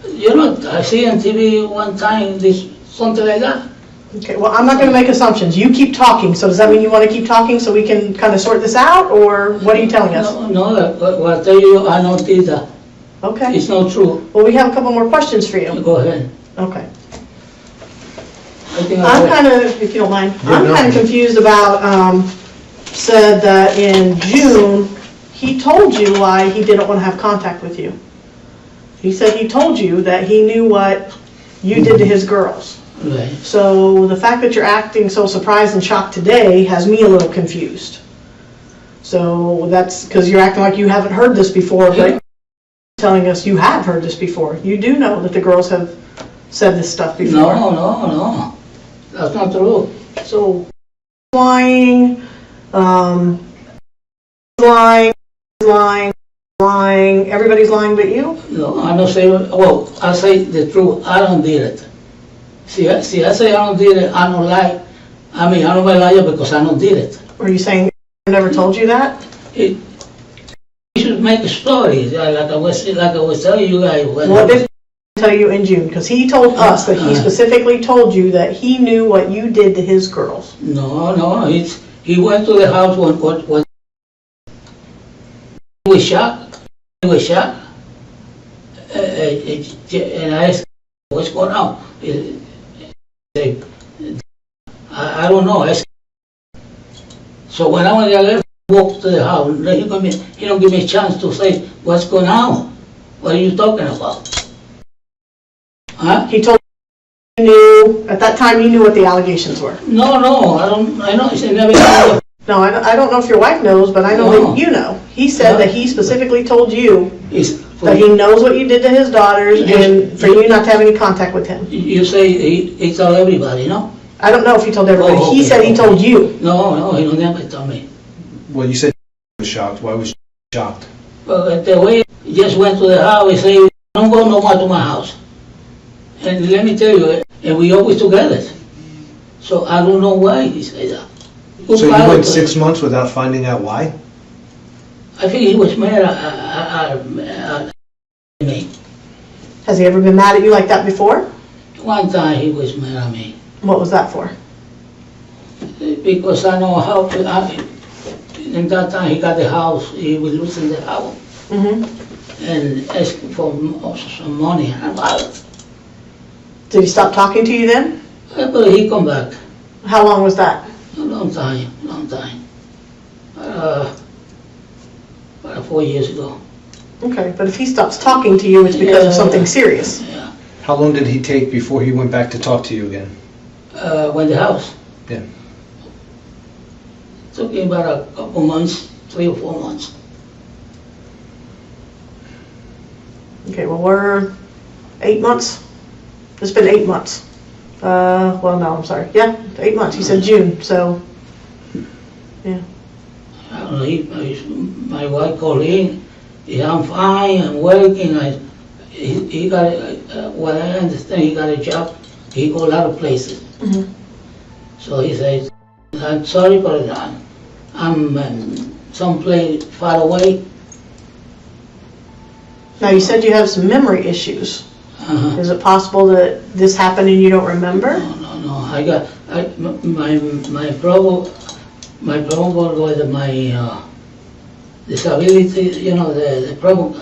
Speaker 4: you know, I see on TV one time, something like that.
Speaker 2: Okay, well, I'm not gonna make assumptions. You keep talking, so does that mean you wanna keep talking so we can kind of sort this out, or what are you telling us?
Speaker 4: No, what I tell you, I don't did that.
Speaker 2: Okay,
Speaker 4: It's not true.
Speaker 2: well, we have a couple more questions for you.
Speaker 4: Go ahead.
Speaker 2: Okay.
Speaker 4: I think
Speaker 2: I'm kind of, if you don't mind, I'm
Speaker 3: no.
Speaker 2: kind of confused about, said that in June, he told you why he didn't want to have contact with you. He said he told you that he knew what you did to his girls.
Speaker 4: Right.
Speaker 2: So the fact that you're acting so surprised and shocked today has me a little confused. So that's because you're acting like you haven't heard this before, but you're telling us you have heard this before. You do know that the girls have said this stuff before.
Speaker 4: No. That's not true.
Speaker 2: So lying, lying, everybody's lying but you?
Speaker 4: No, I don't say, well, I say the truth, I don't did it. See, I say I don't did it, I don't lie. I mean, I don't lie because I don't did it.
Speaker 2: Are you saying I never told you that?
Speaker 4: You should make a story, like I was telling you guys.
Speaker 2: What did he tell you in June? Because he told us that he specifically told you that he knew what you did to his girls.
Speaker 4: No, he went to the house when he was shocked. And I asked, what's going on? He said, I don't know. So when I went there, walked to the house, he don't give me a chance to say, what's going on? What are you talking about? Huh?
Speaker 2: He told you knew, at that time you knew what the allegations were.
Speaker 4: No, I know, he said never know.
Speaker 2: No, I don't know if your wife knows, but I know
Speaker 4: No.
Speaker 2: that you know. He said that he specifically told you
Speaker 4: It's-
Speaker 2: that he knows what you did to his daughters and for you not to have any contact with him.
Speaker 4: You say he told everybody, no?
Speaker 2: I don't know if he told everybody.
Speaker 4: Oh,
Speaker 2: He
Speaker 4: okay,
Speaker 2: said he
Speaker 4: okay.
Speaker 2: told you.
Speaker 4: No, he don't never tell me.
Speaker 3: Well, you said he was shocked. Why was you shocked?
Speaker 4: But the way he just went to the house, he said, don't go no more to my house. And let me tell you, and we always together. So I don't know why he said that.
Speaker 3: So you went 6 months without finding out why?
Speaker 4: I think he was mad at me.
Speaker 2: Has he ever been mad at you like that before?
Speaker 4: One time he was mad at me.
Speaker 2: What was that for?
Speaker 4: Because I know how to, in that time he got the house, he was losing the house.
Speaker 2: Mm-hmm.
Speaker 4: And asking for some money about it.
Speaker 2: Did he stop talking to you then?
Speaker 4: But he come back.
Speaker 2: How long was that?
Speaker 4: A long time. About 4 years ago.
Speaker 2: Okay, but if he stops talking to you, it's because of
Speaker 4: Yeah.
Speaker 2: something serious.
Speaker 4: Yeah.
Speaker 3: How long did he take before he went back to talk to you again?
Speaker 4: When the house.
Speaker 3: Yeah.
Speaker 4: Took him about a couple months, 3 or 4 months.
Speaker 2: Okay, well, we're 8 months. It's been 8 months. Well, no, I'm sorry. Yeah, 8 months. He said June, so, yeah.
Speaker 4: I don't know, my wife called in, yeah, I'm fine, I'm working, he got, what I understand, he got a job, he go a lot of places.
Speaker 2: Mhm.
Speaker 4: So he says, I'm sorry, but I'm someplace far away.
Speaker 2: Now, you said you have some memory issues.
Speaker 4: Uh-huh.
Speaker 2: Is it possible that this happened and you don't remember?
Speaker 4: No, my problem was with my disability, you know, the problem,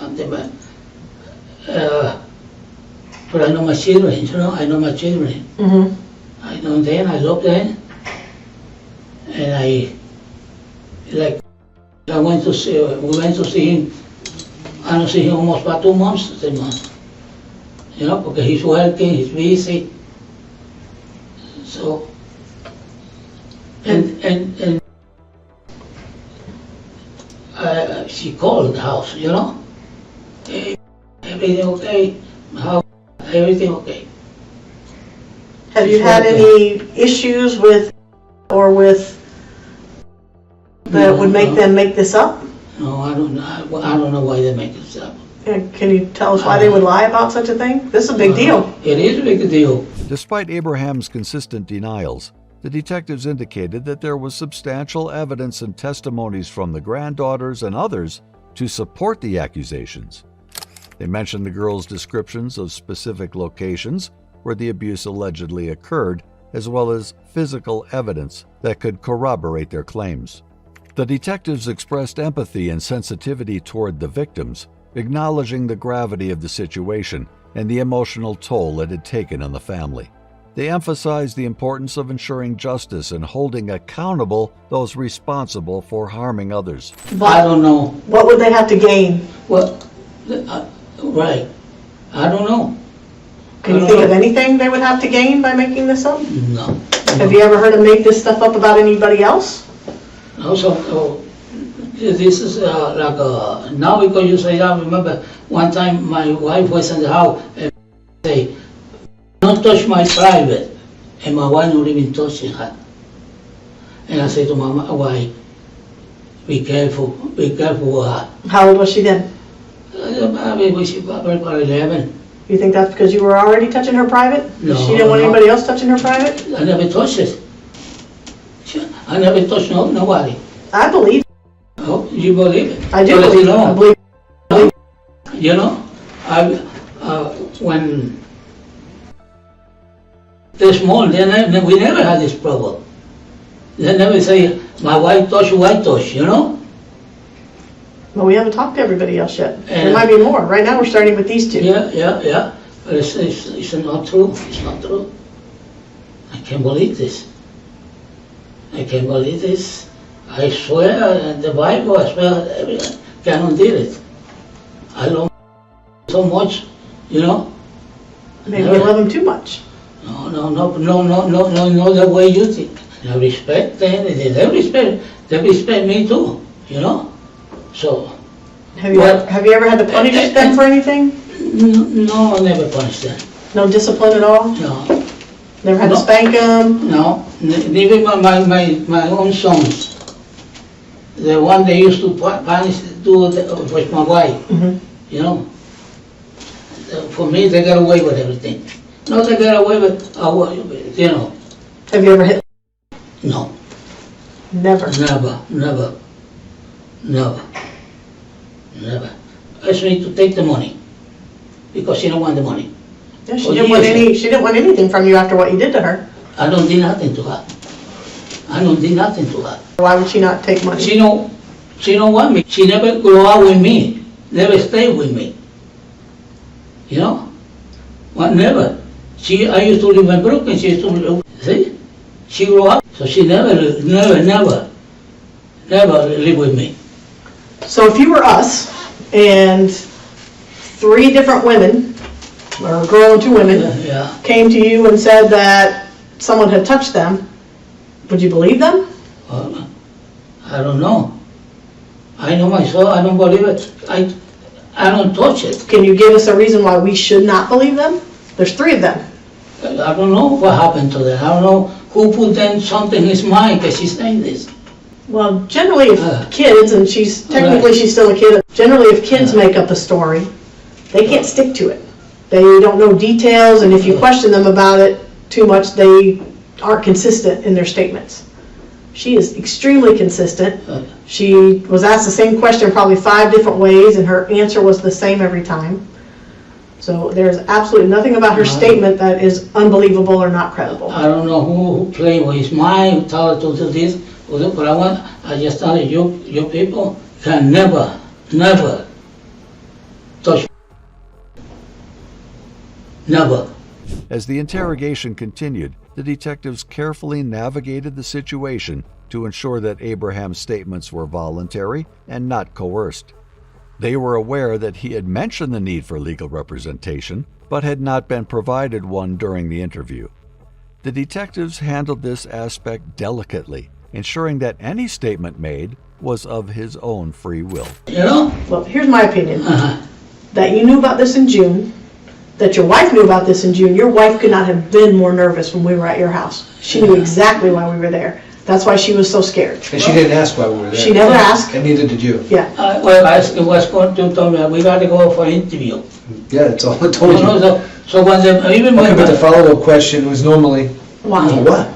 Speaker 4: but I know my children, you know, I know my children.
Speaker 2: Mm-hmm.
Speaker 4: I know them, I love them, and I went to see, we went to see him, I don't see him almost about 2 months, 3 months. You know, because he's working, he's busy. So, and she called the house, you know. Hey, everything okay? How? Everything okay?
Speaker 2: Have you had any issues with, or with, that would make them make this up?
Speaker 4: No, I don't know. I don't know why they make this up.
Speaker 2: Can you tell us why they would lie about such a thing? This is a big deal.
Speaker 4: It is a big deal.
Speaker 1: Despite Abraham's consistent denials, the detectives indicated that there was substantial evidence and testimonies from the granddaughters and others to support the accusations. They mentioned the girls' descriptions of specific locations where the abuse allegedly occurred, as well as physical evidence that could corroborate their claims. The detectives expressed empathy and sensitivity toward the victims, acknowledging the gravity of the situation and the emotional toll it had taken on the family. They emphasized the importance of ensuring justice and holding accountable those responsible for harming others.
Speaker 4: I don't know.
Speaker 2: What would they have to gain?
Speaker 4: Well, right. I don't know.
Speaker 2: Can you think of anything they would have to gain by making this up?
Speaker 4: No.
Speaker 2: Have you ever heard them make this stuff up about anybody else?
Speaker 4: No, so this is now because you say that, I remember one time my wife was in the house and say, don't touch my private, and my wife not even touching her. And I said to my wife, be careful with her.
Speaker 2: How old was she then?
Speaker 4: Maybe she probably about 11.
Speaker 2: You think that's because you were already touching her private?
Speaker 4: No,
Speaker 2: She didn't want
Speaker 4: no.
Speaker 2: anybody else touching her private?
Speaker 4: I never touched it. I never touched nobody.
Speaker 2: I believe.
Speaker 4: Oh, you believe it?
Speaker 2: I do
Speaker 4: Well,
Speaker 2: believe.
Speaker 4: you know,
Speaker 2: I believe.
Speaker 4: You know, when they're small, we never had this problem. They never say, my wife touched, you know?
Speaker 2: Well, we haven't talked to everybody else yet. There
Speaker 4: And-
Speaker 2: might be more. Right now, we're starting with these two.
Speaker 4: Yeah. But it's not true. It's not true. I can't believe this. I can't believe this. I swear, the Bible, I swear, everyone cannot do it. I love so much, you know?
Speaker 2: Maybe you love them too much.
Speaker 4: No, the way you think. I respect them, they respect me too, you know? So,
Speaker 2: Have you,
Speaker 4: Well,
Speaker 2: have you ever had to punish them for anything?
Speaker 4: no, I never punished them.
Speaker 2: No discipline at all?
Speaker 4: No,
Speaker 2: Never had to
Speaker 4: No.
Speaker 2: spank them?
Speaker 4: no, even my own sons. The one they used to punish was my wife,
Speaker 2: Mhm.
Speaker 4: you know? For me, they got away with everything. No, they got away with, you know,
Speaker 2: Have you ever hit?
Speaker 4: no,
Speaker 2: Never.
Speaker 4: never. I just need to take the money, because she don't want the money.
Speaker 2: Yeah, she
Speaker 4: Oh,
Speaker 2: didn't want
Speaker 4: yes.
Speaker 2: she didn't want anything from you after what you did to her.
Speaker 4: I don't do nothing to her. I don't do nothing to her.
Speaker 2: Why would she not take money?
Speaker 4: She don't want me. She never grew up with me, never stayed with me. You know? Well, never. I used to live in Brooklyn, she used to live, see? She grew up, so she never lived with me.
Speaker 2: So if you were us, and 3 different women, or a girl and 2 women,
Speaker 4: Yeah.
Speaker 2: came to you and said that someone had touched them, would you believe them?
Speaker 4: Well, I don't know. I know myself, I don't believe it. I don't touch it.
Speaker 2: Can you give us a reason why we should not believe them? There's 3 of them.
Speaker 4: I don't know what happened to that. I don't know who put then something in his mind that she's saying this.
Speaker 2: Well, generally if kids, and technically she's still a kid, generally if kids make up a story, they can't stick to it. They don't know details, and if you question them about it too much, they aren't consistent in their statements. She is extremely consistent. She was asked the same question probably 5 different ways, and her answer was the same every time. So there's absolutely nothing about her statement that is unbelievable or not credible.
Speaker 4: I don't know who played with his mind, told her to do this, but I just tell you people can never touch. Never.
Speaker 1: As the interrogation continued, the detectives carefully navigated the situation to ensure that Abraham's statements were voluntary and not coerced. They were aware that he had mentioned the need for legal representation, but had not been provided one during the interview. The detectives handled this aspect delicately, ensuring that any statement made was of his own free will.
Speaker 4: You know?
Speaker 2: Well, here's my opinion. That you knew about this in June, that your wife knew about this in June. Your wife could not have been more nervous when we were at your house. She knew exactly why we were there. That's why she was so scared.
Speaker 3: And she didn't ask why we were there.
Speaker 2: She never asked.
Speaker 3: And neither did you.
Speaker 2: Yeah.
Speaker 4: Well, I was going to tell me we got to go for an interview.
Speaker 3: Yeah, that's all I told you.
Speaker 4: So when even
Speaker 3: Okay,
Speaker 4: when
Speaker 3: but the follow-up question was normally,
Speaker 2: Why?
Speaker 3: for what?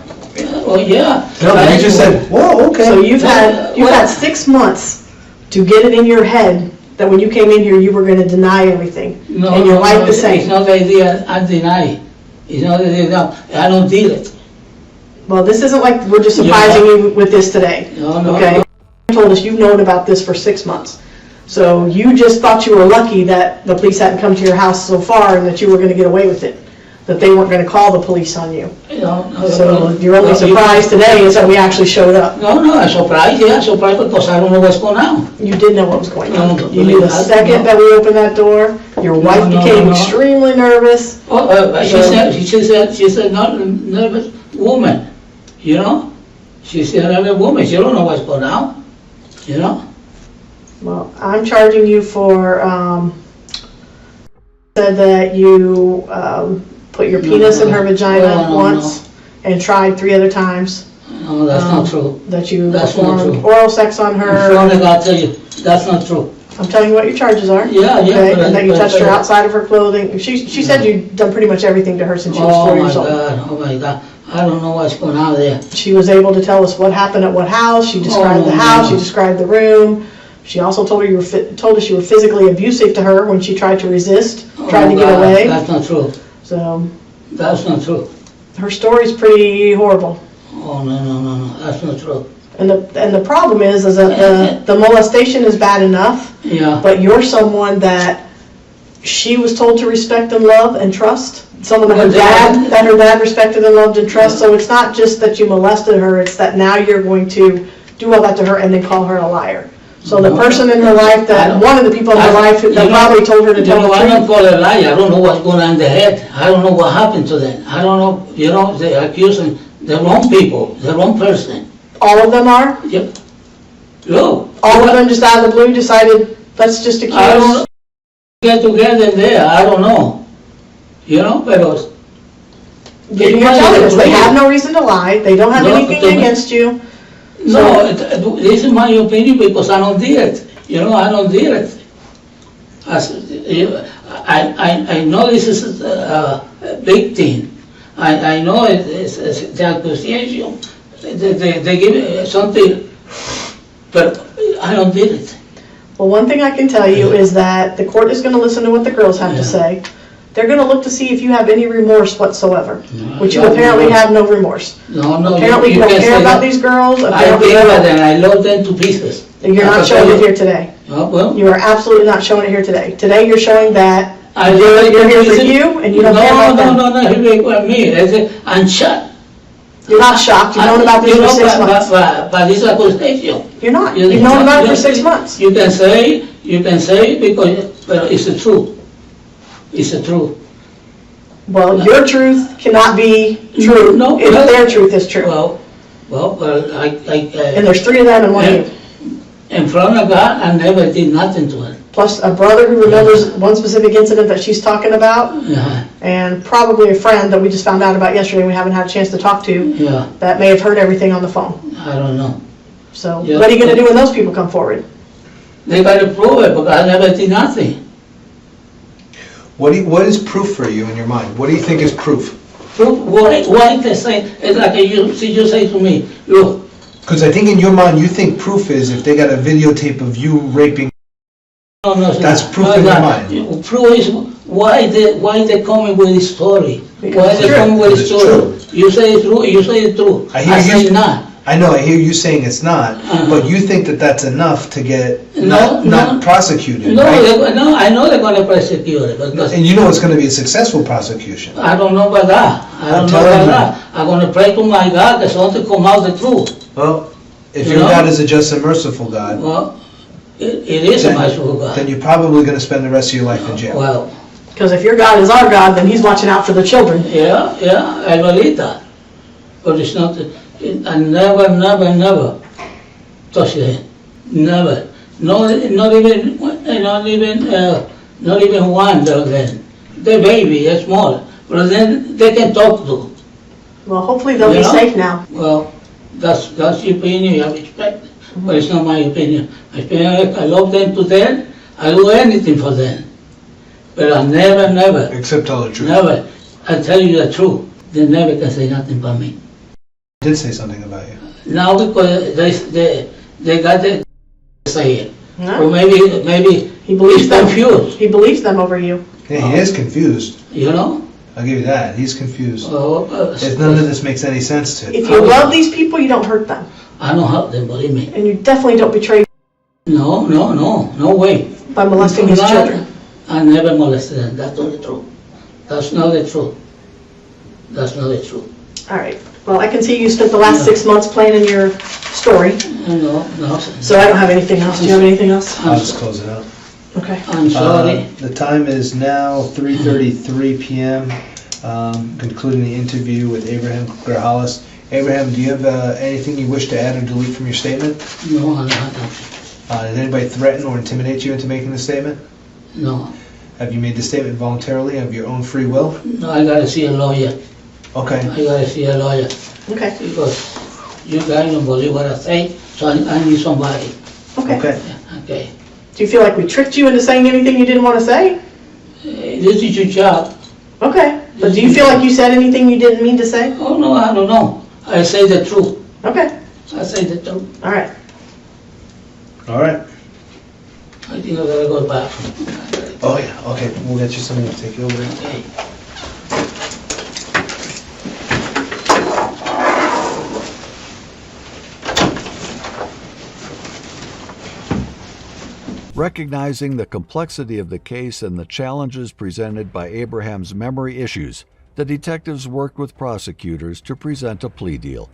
Speaker 4: oh yeah.
Speaker 3: No, you just said, whoa, okay.
Speaker 2: So you've had 6 months to get it in your head that when you came in here you were going to deny everything.
Speaker 4: No,
Speaker 2: and your wife the
Speaker 4: it's
Speaker 2: same.
Speaker 4: not the idea I deny. It's not the idea. I don't deal it.
Speaker 2: Well, this isn't like we're just surprising you with this today.
Speaker 4: No,
Speaker 2: okay? You told us you've known about this for 6 months. So you just thought you were lucky that the police hadn't come to your house so far and that you were going to get away with it. That they weren't going to call the police on you. So your only surprise today is that we actually showed up.
Speaker 4: No, I'm surprised, because I don't know what's going on.
Speaker 2: You did know what was going on.
Speaker 4: No,
Speaker 2: You knew the second that we opened that door, your wife became extremely nervous.
Speaker 4: She's a nervous woman, you know? She's a nervous woman, she don't know what's going on, you know?
Speaker 2: Well, I'm charging you for, said that you put your penis in her vagina once and tried 3 other times.
Speaker 4: No, that's not true.
Speaker 2: That you
Speaker 4: That's not
Speaker 2: performed
Speaker 4: true.
Speaker 2: oral sex on
Speaker 4: In
Speaker 2: her.
Speaker 4: front of God, I tell you, that's not true.
Speaker 2: I'm telling you what your charges are.
Speaker 4: Yeah,
Speaker 2: Okay,
Speaker 4: but-
Speaker 2: and that you
Speaker 4: but-
Speaker 2: touched her
Speaker 4: but-
Speaker 2: outside of her clothing. She said you'd done pretty much everything to her since she was 4 years old.
Speaker 4: Oh my God, I don't know what's going on there.
Speaker 2: She was able to tell us what happened at what house. She described the house. She described the room. She also told us you were physically abusive to her when she tried to resist, tried to get
Speaker 4: God,
Speaker 2: away.
Speaker 4: That's not true.
Speaker 2: So
Speaker 4: That's not true.
Speaker 2: her story's pretty horrible.
Speaker 4: Oh, no, that's not true.
Speaker 2: And the problem is that the molestation is bad enough,
Speaker 4: Yeah.
Speaker 2: but you're someone that she was told to respect and love and trust. Someone that her dad respected and loved and trust. So it's not just that you molested her, it's that now you're going to do all that to her and then call her a liar. So the person in her life one of the people in her life that probably told her to tell the
Speaker 4: I don't
Speaker 2: truth.
Speaker 4: call a liar. I don't know what's going on in the head. I don't know what happened to them. I don't know, they're accusing the wrong people, the wrong person.
Speaker 2: All of them are?
Speaker 4: Yep. No.
Speaker 2: All of them just out of the blue decided, let's just accuse.
Speaker 4: I don't get together there, I don't know. But
Speaker 2: You're telling us they have no reason to lie, they don't have anything against you.
Speaker 4: no, this is my opinion because I don't do it. I don't do it. I know this is a big thing. I know it's the accusation. They give me something, but I don't do it.
Speaker 2: Well, one thing I can tell you is that the court is going to listen to what the girls have to say. They're going to look to see if you have any remorse whatsoever, which you apparently have no remorse.
Speaker 4: No.
Speaker 2: Apparently you don't care about these girls.
Speaker 4: I care about them. I love them to pieces.
Speaker 2: You're not showing it here today.
Speaker 4: Oh, well,
Speaker 2: You are absolutely not showing it here today. Today you're showing that
Speaker 4: I
Speaker 2: you're here for you and you don't care about them.
Speaker 4: No, he for me. I'm shocked.
Speaker 2: You're not shocked. You've known about this for 6 months.
Speaker 4: But this accusation.
Speaker 2: You're not. You've known about it for 6 months.
Speaker 4: You can say because but it's the truth. It's the truth.
Speaker 2: Well, your truth cannot be true
Speaker 4: No,
Speaker 2: if their truth is true.
Speaker 4: Well,
Speaker 2: And there's 3 of them and 1 of you.
Speaker 4: in front of God, I never did nothing to her.
Speaker 2: plus a brother who remembers one specific incident that she's talking about,
Speaker 4: Yeah,
Speaker 2: and probably a friend that we just found out about yesterday we haven't had a chance to talk to,
Speaker 4: yeah,
Speaker 2: that may have heard everything on the phone.
Speaker 4: I don't know.
Speaker 2: So
Speaker 4: Yeah.
Speaker 2: what are you going to do when those people come forward?
Speaker 4: They gotta prove it, but I never did nothing.
Speaker 3: What is proof for you in your mind? What do you think is proof?
Speaker 4: Proof, why they say, it's like you say to me, look,
Speaker 3: Because I think in your mind, you think proof is if they got a videotape of you raping.
Speaker 4: no, no,
Speaker 3: That's
Speaker 4: no,
Speaker 3: proof
Speaker 4: no,
Speaker 3: in your
Speaker 4: no.
Speaker 3: mind.
Speaker 4: Proof is, why they coming with this story? Why they
Speaker 3: True.
Speaker 4: coming with this
Speaker 3: It's
Speaker 4: story?
Speaker 3: true.
Speaker 4: You say it's true, you say it's true.
Speaker 3: I hear
Speaker 4: I
Speaker 3: you.
Speaker 4: say not.
Speaker 3: I know, I hear you saying it's not, but you think that that's enough to get
Speaker 4: No,
Speaker 3: not
Speaker 4: no.
Speaker 3: prosecuted,
Speaker 4: No,
Speaker 3: right?
Speaker 4: no, I know they're gonna prosecute it, but
Speaker 3: And you know it's going to be a successful prosecution.
Speaker 4: I don't know about that. I
Speaker 3: I'm
Speaker 4: don't know
Speaker 3: telling
Speaker 4: about
Speaker 3: you.
Speaker 4: that. I'm gonna pray to my God that something come out the truth.
Speaker 3: Well, if
Speaker 4: You
Speaker 3: your
Speaker 4: know?
Speaker 3: God is a just and merciful God,
Speaker 4: Well, it is a
Speaker 3: then,
Speaker 4: merciful God.
Speaker 3: then you're probably going to spend the rest of your life in jail.
Speaker 4: Well,
Speaker 2: Because if your God is our God, then he's watching out for the children.
Speaker 4: yeah, I believe that. But it's not, I never touch them. Never. Not even one of them. They're baby, they're small. But then they can talk to.
Speaker 2: Well, hopefully they'll be
Speaker 4: You know?
Speaker 2: safe now.
Speaker 4: Well, that's your opinion, you have respect. But it's not my opinion. My opinion is I love them to death. I do anything for them. But I never,
Speaker 3: Except tell the truth.
Speaker 4: never, I tell you the truth, they never can say nothing about me.
Speaker 3: I did say something about you.
Speaker 4: Now because they got to say it. Or
Speaker 2: No,
Speaker 4: maybe
Speaker 2: he believes
Speaker 4: he's
Speaker 2: them.
Speaker 4: confused,
Speaker 2: He believes them over you.
Speaker 3: Yeah, he is confused.
Speaker 4: you know?
Speaker 3: I'll give you that. He's confused.
Speaker 4: Uh,
Speaker 3: If none of this makes any sense to
Speaker 2: If
Speaker 3: him.
Speaker 2: you love these people, you don't hurt them.
Speaker 4: I don't help them, believe me.
Speaker 2: And you definitely don't betray
Speaker 4: No way.
Speaker 2: by molesting his children.
Speaker 4: I never molested them, that's not the truth. That's not the truth. That's not the truth.
Speaker 2: All right. Well, I can see you spent the last 6 months planning your story,
Speaker 4: No.
Speaker 2: so I don't have anything else. Do you have anything else?
Speaker 3: I'll just close it out.
Speaker 2: Okay.
Speaker 4: I'm sorry.
Speaker 3: The time is now 3:33 p.m., concluding the interview with Abraham Grajales. Abraham, do you have anything you wish to add or delete from your statement?
Speaker 4: No, I don't.
Speaker 3: Did anybody threaten or intimidate you into making the statement?
Speaker 4: No,
Speaker 3: Have you made the statement voluntarily of your own free will?
Speaker 4: no, I gotta see a lawyer.
Speaker 3: Okay.
Speaker 4: I gotta see a lawyer.
Speaker 2: Okay.
Speaker 4: Because you guys don't believe what I say, so I need somebody.
Speaker 2: Okay.
Speaker 3: Okay.
Speaker 4: Okay.
Speaker 2: Do you feel like we tricked you into saying anything you didn't want to say?
Speaker 4: This is your job.
Speaker 2: Okay. But do you feel like you said anything you didn't mean to say?
Speaker 4: Oh, no, I don't know. I say the truth.
Speaker 2: Okay.
Speaker 4: I say the truth.
Speaker 2: All right.
Speaker 3: All right.
Speaker 4: I think I gotta go back.
Speaker 3: Oh, yeah. Okay. We'll get you somebody to take you over.
Speaker 4: Okay.
Speaker 1: Recognizing the complexity of the case and the challenges presented by Abraham's memory issues, the detectives worked with prosecutors to present a plea deal.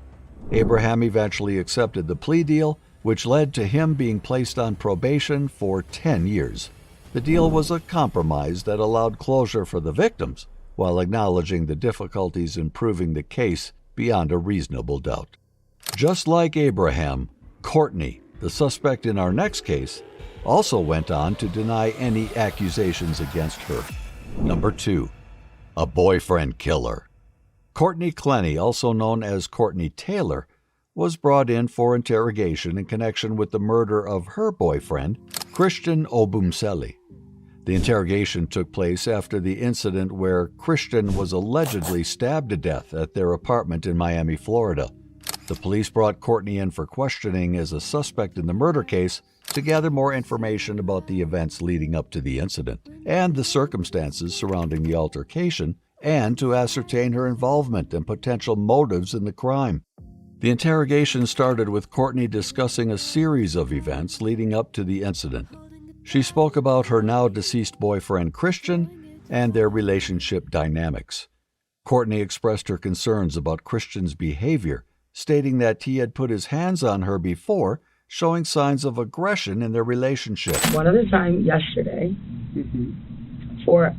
Speaker 1: Abraham eventually accepted the plea deal, which led to him being placed on probation for 10 years. The deal was a compromise that allowed closure for the victims, while acknowledging the difficulties in proving the case beyond a reasonable doubt. Just like Abraham, Courtney, the suspect in our next case, also went on to deny any accusations against her. Number 2. A boyfriend killer. Courtney Clenny, also known as Courtney Taylor, was brought in for interrogation in connection with the murder of her boyfriend, Christian Obumseli. The interrogation took place after the incident where Christian was allegedly stabbed to death at their apartment in Miami, Florida. The police brought Courtney in for questioning as a suspect in the murder case to gather more information about the events leading up to the incident and the circumstances surrounding the altercation, and to ascertain her involvement and potential motives in the crime. The interrogation started with Courtney discussing a series of events leading up to the incident. She spoke about her now deceased boyfriend Christian and their relationship dynamics. Courtney expressed her concerns about Christian's behavior, stating that he had put his hands on her before, showing signs of aggression in their relationship.
Speaker 5: One other time yesterday, for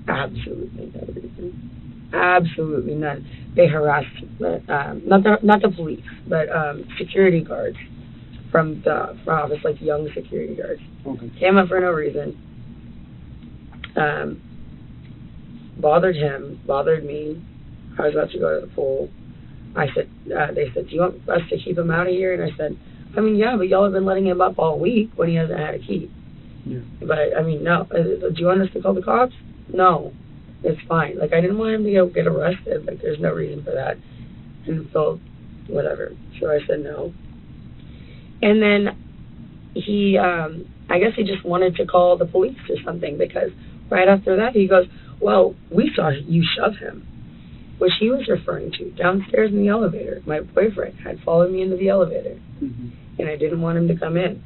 Speaker 5: absolutely no reason. Absolutely none. They harassed, not the police, but security guards from the front office, like young security guards.
Speaker 6: Okay.
Speaker 5: Came up for no reason. Bothered him, bothered me. I was about to go to the pool. I said, they said, do you want us to keep him out of here? And I said, I mean, yeah, but y'all have been letting him up all week when he hasn't had a key.
Speaker 6: Yeah.
Speaker 5: But, I mean, no. Do you want us to call the cops? No. It's fine. Like, I didn't want him to get arrested. Like, there's no reason for that. And so, whatever. So I said no. And then he, I guess he just wanted to call the police or something, because right after that he goes, well, we saw you shove him, which he was referring to downstairs in the elevator. My boyfriend had followed me into the elevator, and I didn't want him to come in.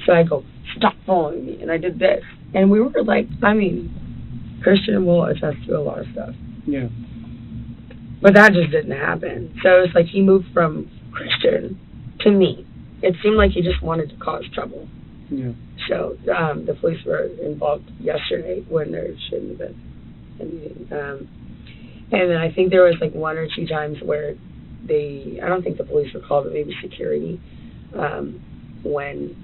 Speaker 5: So I go, stop following me, and I did this. And we were like, I mean, Christian will attest to a lot of stuff.
Speaker 6: Yeah.
Speaker 5: But that just didn't happen. So it's like he moved from Christian to me. It seemed like he just wanted to cause trouble.
Speaker 6: Yeah.
Speaker 5: So the police were involved yesterday when there shouldn't have been anything. And then I think there was like 1 or 2 times where I don't think the police were called, but maybe security, when,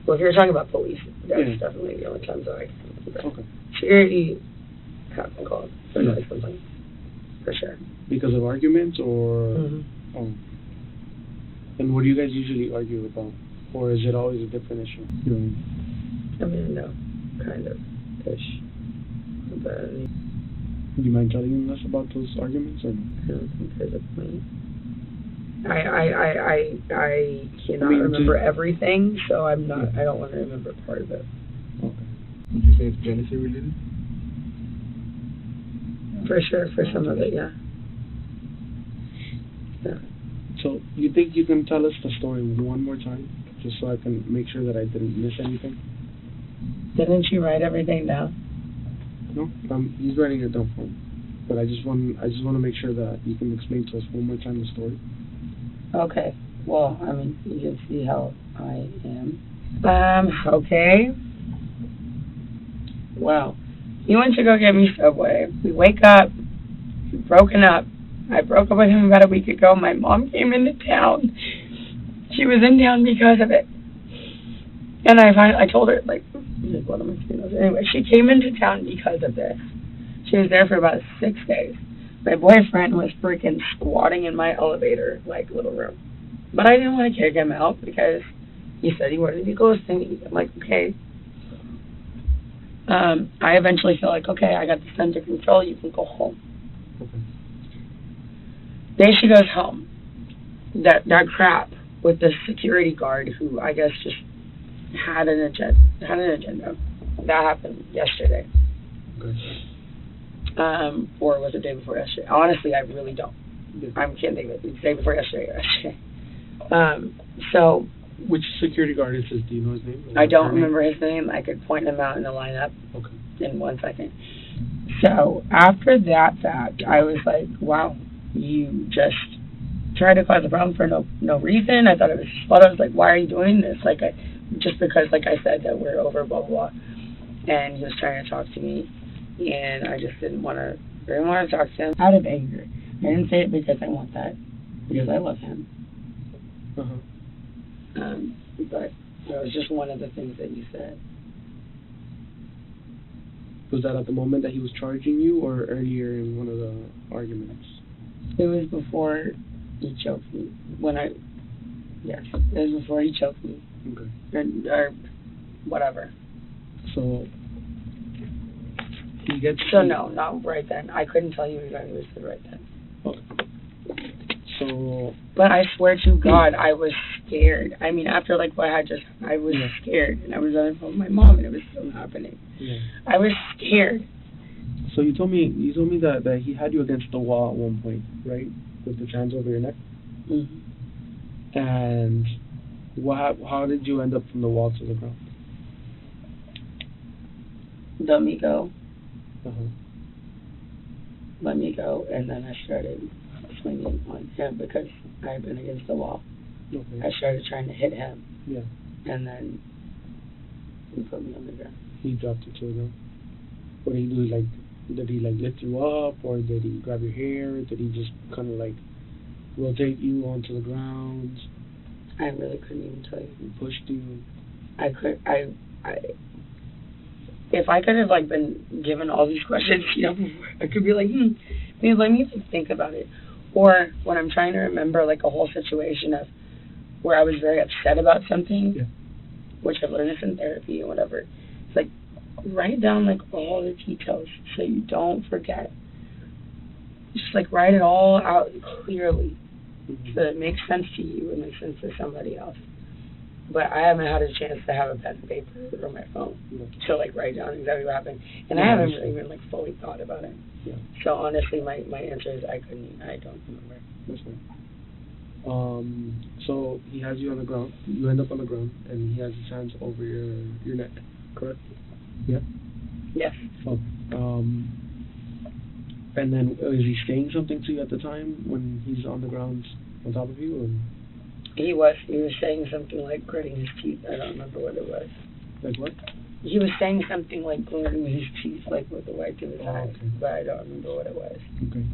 Speaker 5: well, if you're talking about police, that's definitely the only times that I can remember.
Speaker 6: Okay.
Speaker 5: Security have been called for noise complaint, for sure.
Speaker 6: Because of arguments or?
Speaker 5: Mm-hmm.
Speaker 6: Oh. And what do you guys usually argue about? Or is it always a different issue?
Speaker 5: I mean, no, kind of ish. But
Speaker 6: Do you mind telling us about those arguments? Or?
Speaker 5: I don't think there's a point. I cannot remember everything, so I'm not. I don't want to remember part of it.
Speaker 6: Okay. Would you say it's jealousy related?
Speaker 5: For sure, for some of it, yeah. Yeah.
Speaker 6: So you think you can tell us the story one more time, just so I can make sure that I didn't miss anything?
Speaker 5: Didn't you write everything down?
Speaker 6: No, he's writing it down for me. But I just want to make sure that you can explain to us one more time the story.
Speaker 5: Okay. Well, I mean, you can see how I am. Okay. Well, he went to go get me Subway. We wake up. We've broken up. I broke up with him about a week ago. My mom came into town. She was in town because of it. And I told her, like, what am I saying? Anyway, she came into town because of this. She was there for about 6 days. My boyfriend was freaking squatting in my elevator, like, little room. But I didn't want to kick him out because he said he wanted to be close to me. I'm like, okay. I eventually feel like, okay, I got this under control. You can go home.
Speaker 6: Okay.
Speaker 5: Then she goes home. That crap with the security guard who I guess just had an agenda. That happened yesterday.
Speaker 6: Okay.
Speaker 5: Or was it the day before yesterday? Honestly, I really don't. I can't think of it. It's the day before yesterday or yesterday. So.
Speaker 6: Which security guard is this? Do you know his name?
Speaker 5: I don't remember his name. I could point him out in the lineup in 1 second. So after that fact, I was like, wow, you just tried to cause a problem for no reason. I thought it was fun. I was like, why are you doing this? Like, just because, like I said, that we're over, blah, blah, blah. And he was trying to talk to me, and I just didn't want to talk to him out of anger. I didn't say it because I want that, because I love him.
Speaker 6: Uh-huh.
Speaker 5: But that was just one of the things that you said.
Speaker 6: Was that at the moment that he was charging you, or earlier in one of the arguments?
Speaker 5: It was before he choked me. Yes, it was before he choked me.
Speaker 6: Okay.
Speaker 5: Or whatever.
Speaker 6: So he gets.
Speaker 5: So no, not right then. I couldn't tell you exactly what he said right then.
Speaker 6: Okay. So.
Speaker 5: But I swear to God, I was scared. I mean, after like what I was scared, and I was on the phone with my mom, and it was still happening.
Speaker 6: Yeah.
Speaker 5: I was scared.
Speaker 6: So you told me that he had you against the wall at one point, right? With the hands over your neck.
Speaker 5: Mm-hmm.
Speaker 6: And how did you end up from the wall to the ground?
Speaker 5: Let me go.
Speaker 6: Uh-huh.
Speaker 5: Let me go, and then I started swinging on him because I had been against the wall.
Speaker 6: Okay.
Speaker 5: I started trying to hit him.
Speaker 6: Yeah.
Speaker 5: And then he put me on the ground.
Speaker 6: He dropped you to the ground. What did he do? Like, did he like lift you up, or did he grab your hair? Did he just kind of like rotate you onto the ground?
Speaker 5: I really couldn't even tell you.
Speaker 6: Who pushed you?
Speaker 5: If I could have like been given all these questions, before, I could be like, maybe let me think about it. Or when I'm trying to remember like a whole situation of where I was very upset about something,
Speaker 6: Yeah.
Speaker 5: which I've learned this in therapy and whatever. It's like write down like all the details so you don't forget. Just like write it all out clearly so that it makes sense to you and makes sense to somebody else. But I haven't had a chance to have a pen and paper or my phone to like write down exactly what happened, and I haven't really even like fully thought about it.
Speaker 6: Yeah.
Speaker 5: So honestly, my answer is I don't remember.
Speaker 6: That's fine. So he has you on the ground. You end up on the ground, and he has his hands over your neck. Correct? Yeah.
Speaker 5: Yes.
Speaker 6: Oh. And then is he saying something to you at the time when he's on the ground on top of you? Or?
Speaker 5: He was saying something like gritting his teeth. I don't remember what it was.
Speaker 6: Like what?
Speaker 5: He was saying something like gritting his teeth, like with the white of his eye,
Speaker 6: Okay.
Speaker 5: but I don't remember what it was.
Speaker 6: Okay.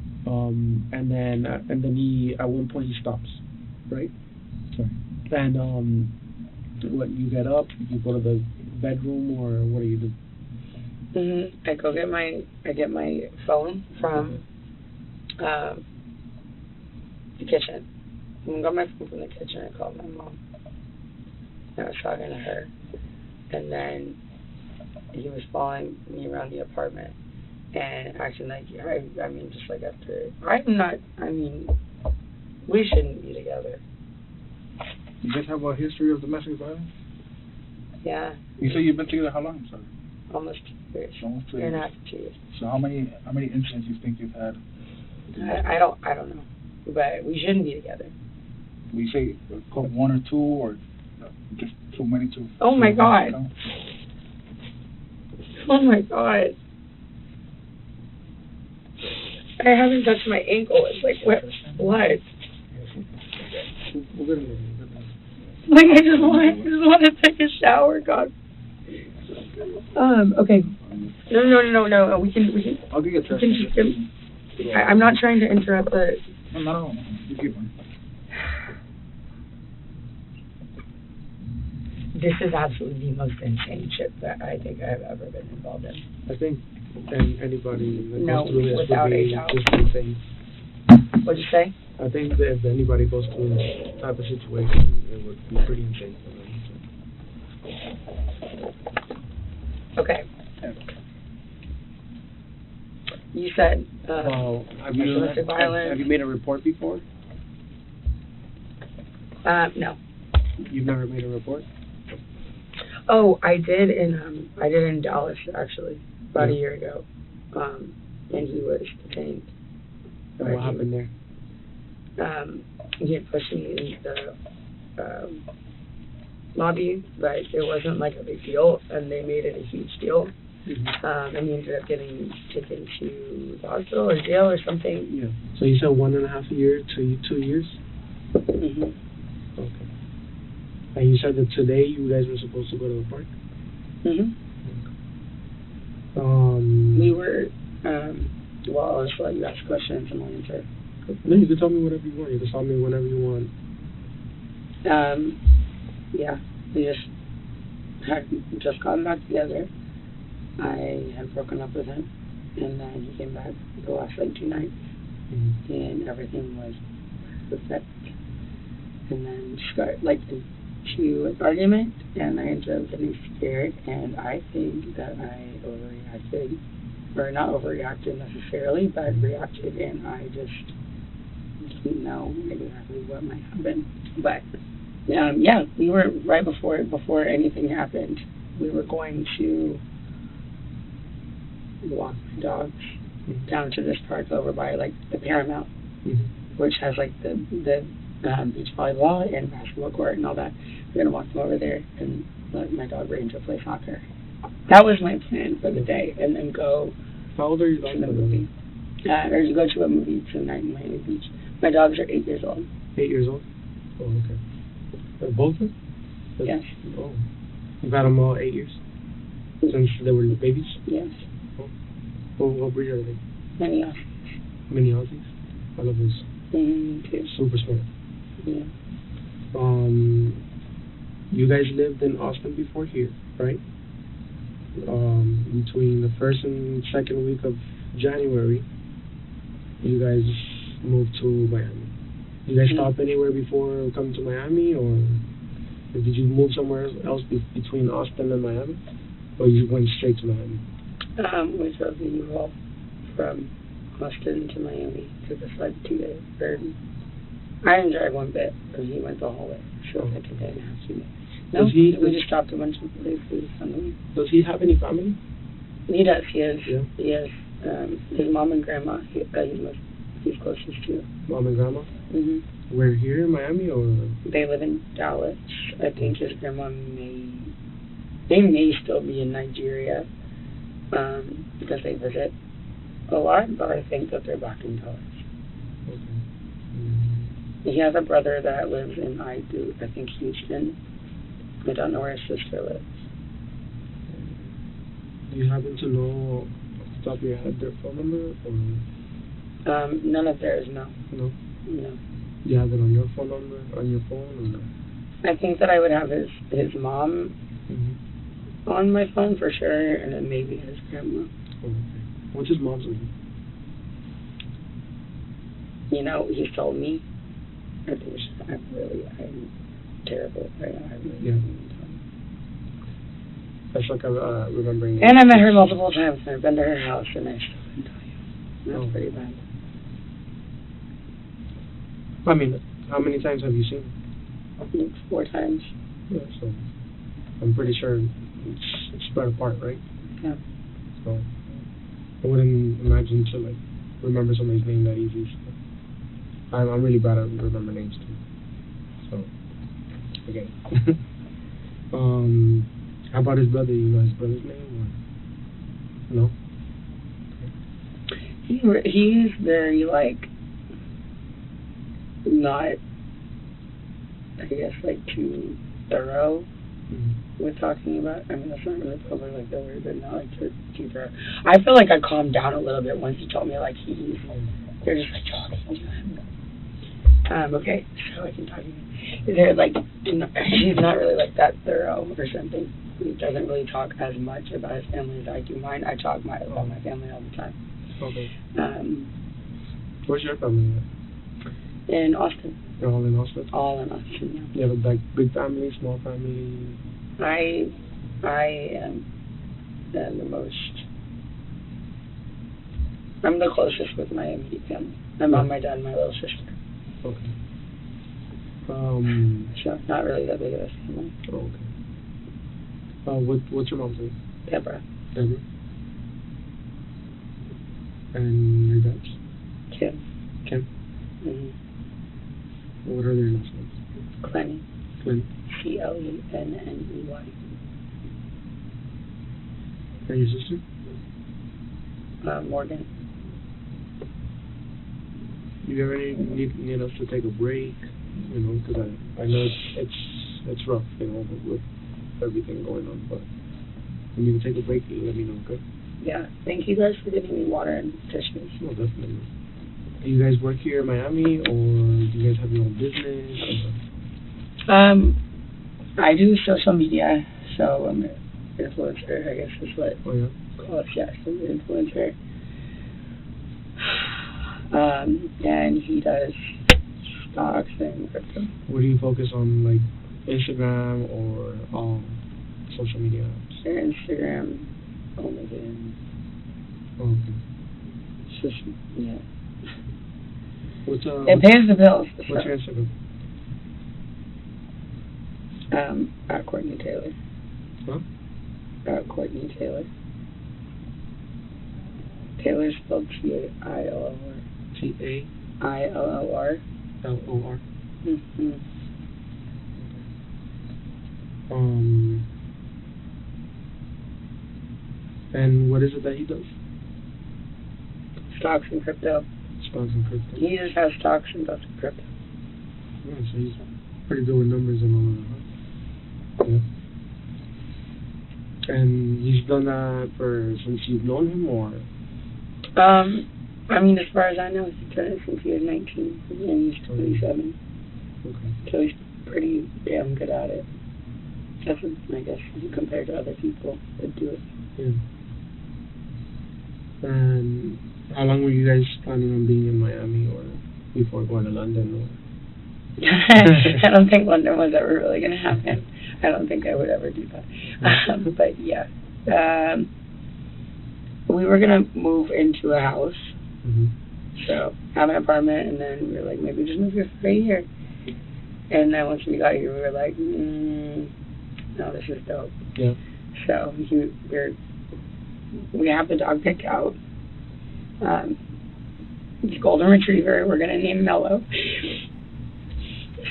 Speaker 6: And then he at one point he stops, right? Sorry. And what, you get up, you go to the bedroom, or what do you do?
Speaker 5: I get my phone from the kitchen. I got my phone from the kitchen. I called my mom. I was talking to her, and then he was following me around the apartment and acting like I mean, just like after we shouldn't be together.
Speaker 7: You guys have a history of domestic violence?
Speaker 5: Yeah.
Speaker 7: You say you've been together how long, sorry?
Speaker 5: Almost 2 years.
Speaker 7: Almost 2
Speaker 5: Year
Speaker 7: years.
Speaker 5: and a half to 2 years.
Speaker 7: So how many incidents you think you've had?
Speaker 5: I don't know, but we shouldn't be together.
Speaker 7: We say one or two, or just too many to.
Speaker 5: Oh my God.
Speaker 7: count?
Speaker 5: Oh my God. I haven't touched my ankle. It's like what?
Speaker 6: We're gonna
Speaker 5: Like I just want to take a shower, God. Okay. No. We can.
Speaker 7: I'll give you a
Speaker 5: We
Speaker 7: test.
Speaker 5: can just. I'm not trying to interrupt the.
Speaker 7: No. You keep on.
Speaker 5: This is absolutely the most insane shit that I think I've ever been involved in.
Speaker 6: I think anybody that
Speaker 5: No,
Speaker 6: goes through this
Speaker 5: without
Speaker 6: would
Speaker 5: a
Speaker 6: be
Speaker 5: doubt.
Speaker 6: just insane.
Speaker 5: What'd you say?
Speaker 6: I think that if anybody goes through this type of situation, it would be pretty insane for them.
Speaker 5: Okay. You said
Speaker 6: Well, have
Speaker 5: domestic violence.
Speaker 6: you made a report before?
Speaker 5: No.
Speaker 6: You've never made a report?
Speaker 5: Oh, I did in Dallas actually about a year ago, and he was detained.
Speaker 6: And what happened there?
Speaker 5: He had pushed me in the lobby, but it wasn't like a big deal, and they made it a huge deal.
Speaker 6: Mm-hmm.
Speaker 5: And he ended up getting taken to the hospital or jail or something.
Speaker 6: Yeah. So you said 1.5 years to 2 years?
Speaker 5: Mm-hmm.
Speaker 6: Okay. And you said that today you guys were supposed to go to the park?
Speaker 5: Mm-hmm. We were, well, I'll just let you ask questions and I'll answer.
Speaker 6: No, you can tell me whatever you want. You can tell me whenever you want.
Speaker 5: Yeah, we had just gotten back together. I had broken up with him, and then he came back the last 2 nights,
Speaker 6: Mm-hmm.
Speaker 5: and everything was perfect. And then she got into an argument, and I ended up getting scared, and I think that I overreacted, or not overreacted necessarily, but reacted, and I just didn't know exactly what might happen. But yeah, we were right before anything happened. We were going to walk my dogs down to this park over by the Paramount,
Speaker 6: Mm-hmm.
Speaker 5: which has the beach volleyball and basketball court and all that. We're gonna walk them over there and let my dog Ranger play soccer. That was my plan for the day, and then go
Speaker 6: How old are you?
Speaker 5: to the movie. Or you go to a movie tonight in Miami Beach. My dogs are 8 years old.
Speaker 6: 8 years old? Oh, okay. Both of them?
Speaker 5: Yes.
Speaker 6: Oh. You've had them all 8 years? Since they were babies?
Speaker 5: Yes.
Speaker 6: What breed are they?
Speaker 5: Many of
Speaker 6: Mini Aussies? I love those.
Speaker 5: too.
Speaker 6: Super smart.
Speaker 5: Yeah.
Speaker 6: You guys lived in Austin before here, right? Between the first and second week of January, you guys moved to Miami. You guys stop anywhere before coming to Miami, or did you move somewhere else between Austin and Miami, or you went straight to Miami?
Speaker 5: We drove the U-Haul from Austin to Miami. Took us like 2 days. I didn't drive one bit, because he went the whole way. So like a day and a half, 2 days. No, we just stopped a bunch of places on the way.
Speaker 6: Does he have any family?
Speaker 5: He does. He has.
Speaker 6: Yeah.
Speaker 5: He has his mom and grandma. He's closest to.
Speaker 6: Mom and grandma?
Speaker 5: Mhm.
Speaker 6: We're here in Miami, or?
Speaker 5: They live in Dallas. I think his grandma may still be in Nigeria, because they visit a lot. But I think that they're back in Dallas.
Speaker 6: Okay.
Speaker 5: He has a brother that lives in I think Houston. I don't know where his sister lives.
Speaker 6: Do you happen to know off the top of your head their phone number, or?
Speaker 5: None of theirs, no.
Speaker 6: No?
Speaker 5: No.
Speaker 6: Do you have it on your phone number, on your phone, or no?
Speaker 5: I think that I would have his mom
Speaker 6: Mm-hmm.
Speaker 5: on my phone for sure, and then maybe his grandma.
Speaker 6: Oh, okay. What's his mom's name?
Speaker 5: You know, he told me. I'm terrible.
Speaker 6: Yeah. That's like remembering.
Speaker 5: And I met her multiple times, and I've been to her house, and I still couldn't tell you. That's pretty bad.
Speaker 6: I mean, how many times have you seen her?
Speaker 5: I think 4 times.
Speaker 6: Yeah, so I'm pretty sure it's spread apart, right?
Speaker 5: Yeah.
Speaker 6: So I wouldn't imagine to like remember somebody's name that easy. So. I'm really bad at remember names too. So okay. How about his brother? You know his brother's name, or no?
Speaker 5: He's very like not, I guess, like too thorough with talking about. I mean, that's not really probably like the word, but not like too thorough. I feel like I calmed down a little bit once he told me like they're just like talking. Okay, so I can talk to you. They're like, he's not really like that thorough or something. He doesn't really talk as much about his family as I do mine. I talk about my family all the time.
Speaker 6: Okay. Where's your family at?
Speaker 5: In Austin.
Speaker 6: You're all in Austin?
Speaker 5: All in Austin, yeah.
Speaker 6: You have a big family, small family?
Speaker 5: I am the most. I'm the closest with my immediate family. My mom, my dad, and my little sister.
Speaker 6: Okay.
Speaker 5: So not really that big of a family.
Speaker 6: Oh, okay. What's your mom's name?
Speaker 5: Deborah.
Speaker 6: Deborah. And your dad's?
Speaker 5: Kim.
Speaker 6: Kim.
Speaker 5: Mm-hmm.
Speaker 6: What are their last names?
Speaker 5: Clenny.
Speaker 6: Clenny.
Speaker 5: Clenney.
Speaker 6: And your sister?
Speaker 5: Morgan.
Speaker 6: Do you ever need us to take a break? You know, because I know it's rough, you know, with everything going on. But when you can take a break, you let me know, okay?
Speaker 5: Yeah. Thank you guys for giving me water and tissues.
Speaker 6: No, definitely. Do you guys work here in Miami, or do you guys have your own business?
Speaker 5: I do social media, so I'm an influencer, I guess is what.
Speaker 6: Oh yeah.
Speaker 5: Call it, yes, I'm an influencer. And he does stocks and crypto.
Speaker 6: What do you focus on, like Instagram or social media apps?
Speaker 5: Instagram, LinkedIn.
Speaker 6: Oh, okay.
Speaker 5: It's just, yeah.
Speaker 6: It
Speaker 5: pays the bills.
Speaker 6: What's your Instagram?
Speaker 5: At Courtney Taylor.
Speaker 6: Huh?
Speaker 5: At Courtney Taylor. Taylor spelled T-A-I-L-L-R.
Speaker 6: T-A-I-L-L-R. L-O-R.
Speaker 5: Mm-hmm.
Speaker 6: And what is it that he does?
Speaker 5: Stocks and crypto.
Speaker 6: Stocks and crypto.
Speaker 5: He just has stocks and does crypto.
Speaker 6: Yeah, so he's pretty good with numbers and all that. Huh? Yeah. And he's done that since you've known him, or?
Speaker 5: I mean, as far as I know, he's done it since he was 19, and he's 27.
Speaker 6: Okay.
Speaker 5: So he's pretty damn good at it. That's, I guess, compared to other people that do it.
Speaker 6: Yeah. And how long were you guys planning on being in Miami, or before going to London?
Speaker 5: I don't think London was ever really going to happen. I don't think I would ever do that. But yeah, we were going to move into a house.
Speaker 6: Mm-hmm.
Speaker 5: So have an apartment, and then we were like, maybe just move here for a year. And then once we got here, we were like, no, this is dope.
Speaker 6: Yeah.
Speaker 5: So we have the dog picked out. It's a golden retriever. We're gonna name Mello.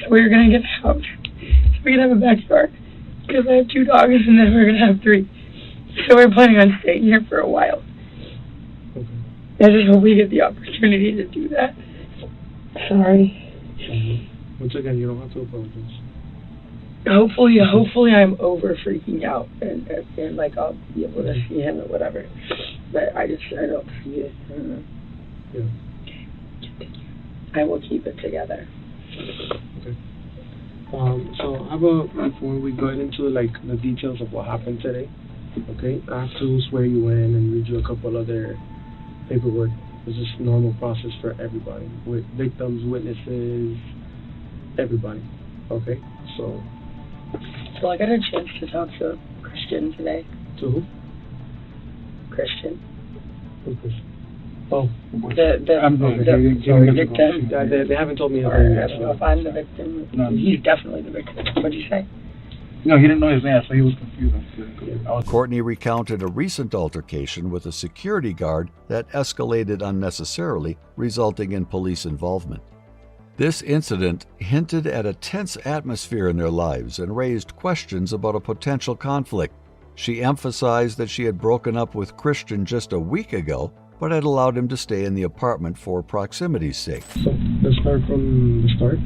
Speaker 5: So we're gonna get a house. So we can have a backyard because I have 2 dogs, and then we're gonna have 3. So we're planning on staying here for a while.
Speaker 6: Okay.
Speaker 5: I just hope we get the opportunity to do that. Sorry.
Speaker 6: Once again, you don't have to apologize.
Speaker 5: Hopefully I'm over freaking out and like I'll be able to see him or whatever. But I don't see it. I don't know.
Speaker 6: Yeah.
Speaker 5: I will keep it together.
Speaker 6: Okay. So before we go into like the details of what happened today, okay, I have to swear you in and read you a couple other paperwork. It's just normal process for everybody, with victims, witnesses, everybody. Okay, so
Speaker 5: I got a chance to talk to a Christian today.
Speaker 6: to who?
Speaker 5: Christian.
Speaker 6: Who's this? Oh,
Speaker 5: the victim.
Speaker 6: They haven't told me
Speaker 5: Or
Speaker 6: anything
Speaker 5: I
Speaker 6: yet.
Speaker 5: don't know if I'm the victim.
Speaker 7: No.
Speaker 5: He's definitely the victim. What'd you say?
Speaker 7: No, he didn't know his name, so he was confused.
Speaker 1: Courtney recounted a recent altercation with a security guard that escalated unnecessarily, resulting in police involvement. This incident hinted at a tense atmosphere in their lives and raised questions about a potential conflict. She emphasized that she had broken up with Christian just a week ago, but had allowed him to stay in the apartment for proximity's sake.
Speaker 6: So let's start from the start.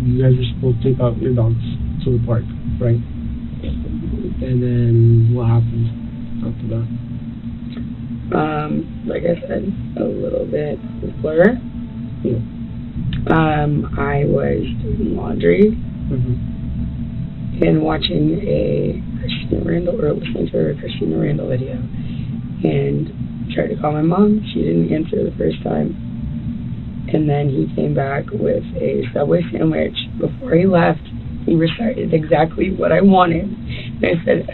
Speaker 6: You guys were supposed to take out your dogs to the park, right? And then what happened after that?
Speaker 5: Like I said, a little bit blur.
Speaker 6: Yeah.
Speaker 5: I was doing laundry
Speaker 6: Mm-hmm.
Speaker 5: and watching a Christina Randall, or listening to a Christina Randall video, and tried to call my mom. She didn't answer the first time. And then he came back with a Subway sandwich. Before he left, he recited exactly what I wanted. And I said,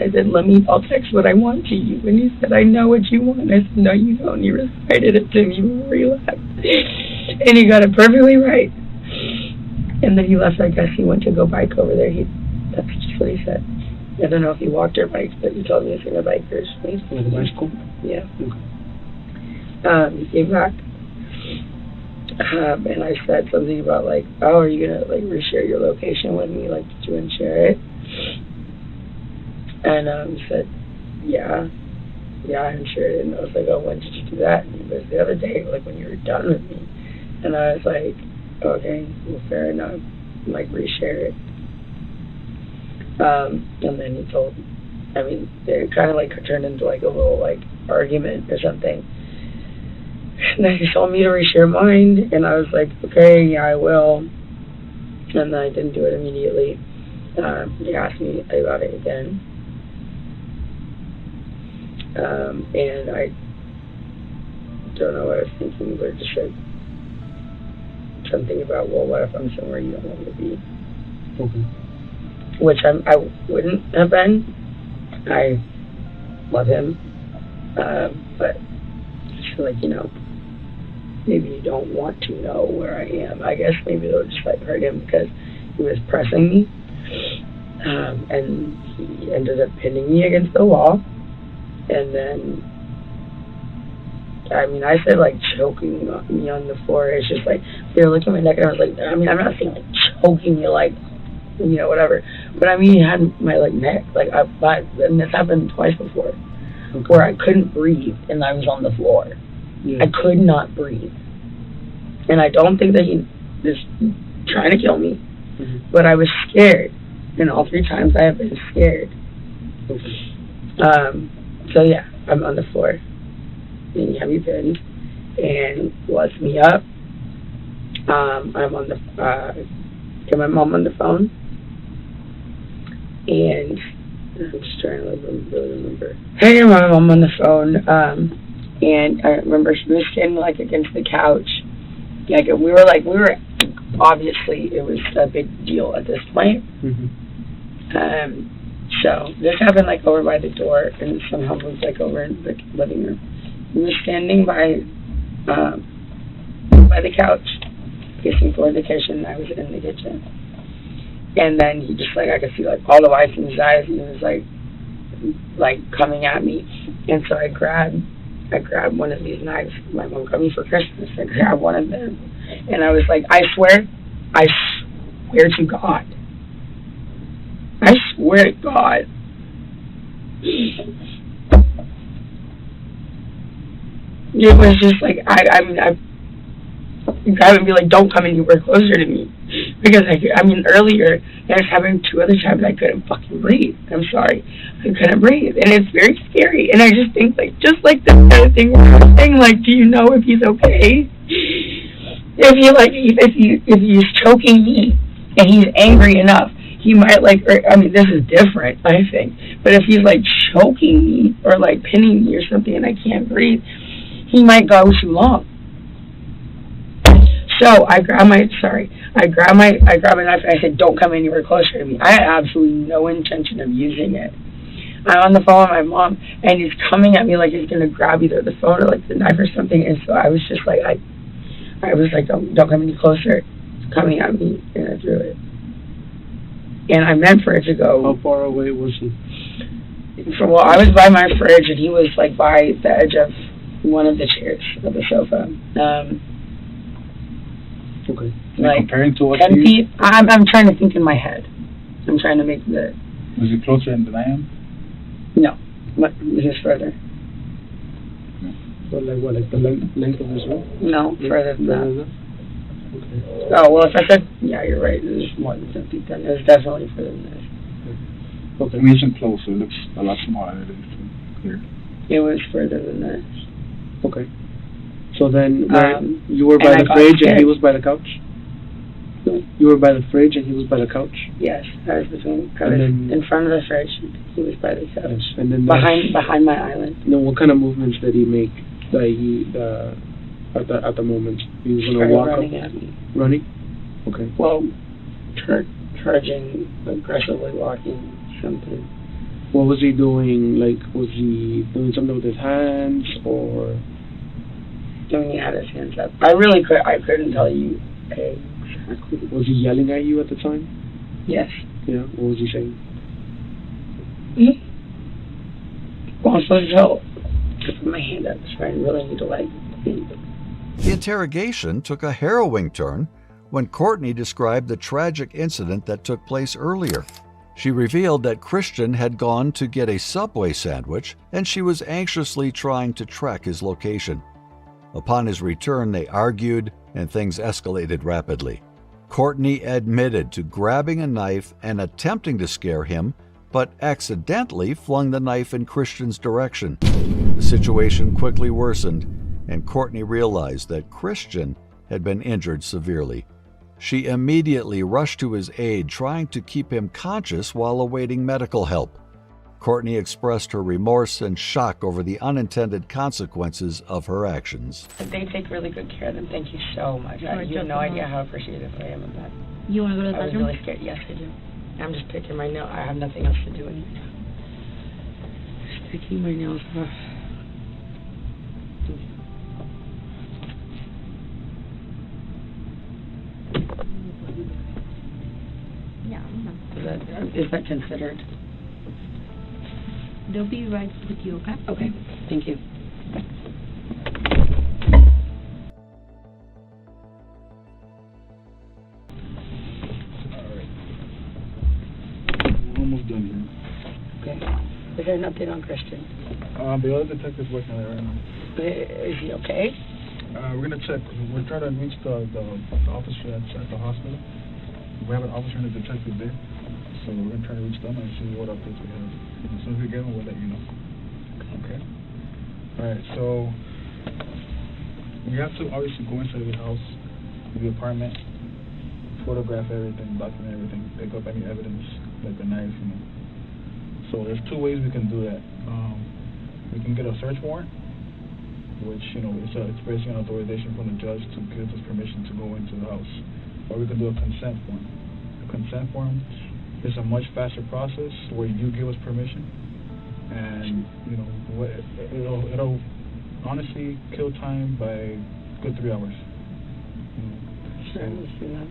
Speaker 5: I'll text what I want to you. And he said, I know what you want. I said, no, you don't. He recited it to me before he left. And he got it perfectly right. And then he left. I guess he went to go bike over there. That's just what he said. I don't know if he walked or biked, but he told me to sing a bikers.
Speaker 6: Like a bicycle?
Speaker 5: Yeah.
Speaker 6: Okay.
Speaker 5: He came back. And I said something about like, oh, are you gonna like reshare your location with me? Like, did you want to share it? And he said, yeah, I shared it. And I was like, oh, when did you do that? And he goes, the other day, like when you were done with me. And I was like, okay, well, fair enough. Like, reshare it. And then he told, they kind of like turned into like a little like argument or something. And then he told me to reshare mine, and I was like, okay, yeah, I will. And then I didn't do it immediately. He asked me about it again. And I don't know what I was thinking, but just said something about, well, what if I'm somewhere you don't want me to be?
Speaker 6: Okay.
Speaker 5: Which I wouldn't have been. I love him. But just like, maybe you don't want to know where I am. I guess maybe they'll just like hurt him because he was pressing me. And he ended up pinning me against the wall. And then, I said like choking me on the floor. It's just like, they were looking at my neck and I was like, I'm not saying like choking you like, whatever. But he had my like neck, and this happened twice before, where I couldn't breathe and I was on the floor.
Speaker 6: Yeah.
Speaker 5: I could not breathe. And I don't think that he was trying to kill me, but I was scared. And all 3 times I have been scared.
Speaker 6: Okay.
Speaker 5: So yeah, I'm on the floor. And he had me pinned and lifts me up. I'm on the get my mom on the phone, and I'm just trying to really remember. I got my mom on the phone, and I remember she was standing like against the couch. Like we were obviously it was a big deal at this point. So this happened like over by the door, and somehow moved like over in the living room. He was standing by the couch, facing toward the kitchen. I was in the kitchen, and then he just like I could see like all the whites in his eyes. And he was like coming at me, and so I grabbed one of these knives. My mom got me for Christmas. I grabbed one of them, and I was like, I swear to God. I swear to God. It was just like, I mean, I grab and be like, don't come anywhere closer to me. Because, earlier, it was happening 2 other times, I couldn't fucking breathe. I'm sorry. I couldn't breathe. And it's very scary. And I just think, like, just like this kind of thing, where I'm saying, like, do you know if he's okay? If he's choking me, and he's angry enough, he might this is different, I think. But if he's like choking me or like pinning me or something and I can't breathe, he might go too long. So I grab a knife and I said, don't come anywhere closer to me. I had absolutely no intention of using it. I'm on the phone with my mom and he's coming at me like he's gonna grab either the phone or like the knife or something, and so I was just like I was like, don't come any closer. It's coming at me, and I threw it. And I meant for it to go.
Speaker 6: How far away was he?
Speaker 5: Well, I was by my fridge, and he was like by the edge of one of the chairs of the sofa.
Speaker 6: Okay.
Speaker 5: Like
Speaker 7: comparing to what
Speaker 5: 10 feet. I'm trying to think in my head. I'm trying to make the.
Speaker 7: Was he closer than I am?
Speaker 5: No, but he's further.
Speaker 6: So like the length of this room?
Speaker 5: No, further than that.
Speaker 6: Okay.
Speaker 5: Oh, well, if I said, yeah, you're right. It was more than 10 feet then. It was definitely further than this.
Speaker 6: Okay.
Speaker 7: When it's closer, it looks a lot smaller than clear.
Speaker 5: It was further than this.
Speaker 6: Okay. So then, you were
Speaker 5: and
Speaker 6: by
Speaker 5: I
Speaker 6: the
Speaker 5: got
Speaker 6: fridge
Speaker 5: scared.
Speaker 6: and he was by the couch? You were by the fridge and he was by the couch?
Speaker 5: Yes, I was
Speaker 6: then-
Speaker 5: in front of the fridge. He was by the couch.
Speaker 6: Yes. And then
Speaker 5: Behind my island.
Speaker 6: then what kind of movements did he make at the moment? He was gonna
Speaker 5: Started
Speaker 6: walk
Speaker 5: running
Speaker 6: up?
Speaker 5: at me.
Speaker 6: Running? Okay.
Speaker 5: Well, charging, aggressively walking, something.
Speaker 6: What was he doing? Like, was he doing something with his hands or?
Speaker 5: I mean, he had his hands up. I couldn't tell you exactly.
Speaker 6: Was he yelling at you at the time?
Speaker 5: Yes.
Speaker 6: Yeah. What was he saying?
Speaker 5: Well, I'm supposed to tell. Just put my hand up, so I really need to think.
Speaker 1: The interrogation took a harrowing turn when Courtney described the tragic incident that took place earlier. She revealed that Christian had gone to get a Subway sandwich and she was anxiously trying to track his location. Upon his return, they argued and things escalated rapidly. Courtney admitted to grabbing a knife and attempting to scare him, but accidentally flung the knife in Christian's direction. The situation quickly worsened, and Courtney realized that Christian had been injured severely. She immediately rushed to his aid, trying to keep him conscious while awaiting medical help. Courtney expressed her remorse and shock over the unintended consequences of her actions.
Speaker 5: They take really good care of them. Thank you so much. You have no idea how appreciative I am of that.
Speaker 8: You want to go to the
Speaker 5: I was
Speaker 8: bathroom?
Speaker 5: really scared. Yes, I do. I'm just picking my nails. I have nothing else to do anymore. Just picking my nails off.
Speaker 8: Yeah.
Speaker 5: Is that considered?
Speaker 8: They'll be right with you, okay?
Speaker 5: Okay, thank you.
Speaker 7: We're almost done here.
Speaker 5: Okay. Is there an update on Christian?
Speaker 7: The other detective's working on it right now.
Speaker 5: Is he okay?
Speaker 7: We're gonna check. We're trying to reach the officer at the hospital. We have an officer and a detective there, so we're gonna try to reach them and see what updates we have. As soon as we get them, we'll let you know. Okay. All right. So we have to obviously go inside the house, the apartment, photograph everything, document everything, pick up any evidence, like the knife, you know. So there's two ways we can do that. We can get a search warrant, which, you know, it's basically an authorization from the judge to give us permission to go into the house. Or we can do a consent form. A consent form is a much faster process where you give us permission, and, you know, it'll honestly kill time by a good 3 hours. You know.
Speaker 5: Sure, let's do that.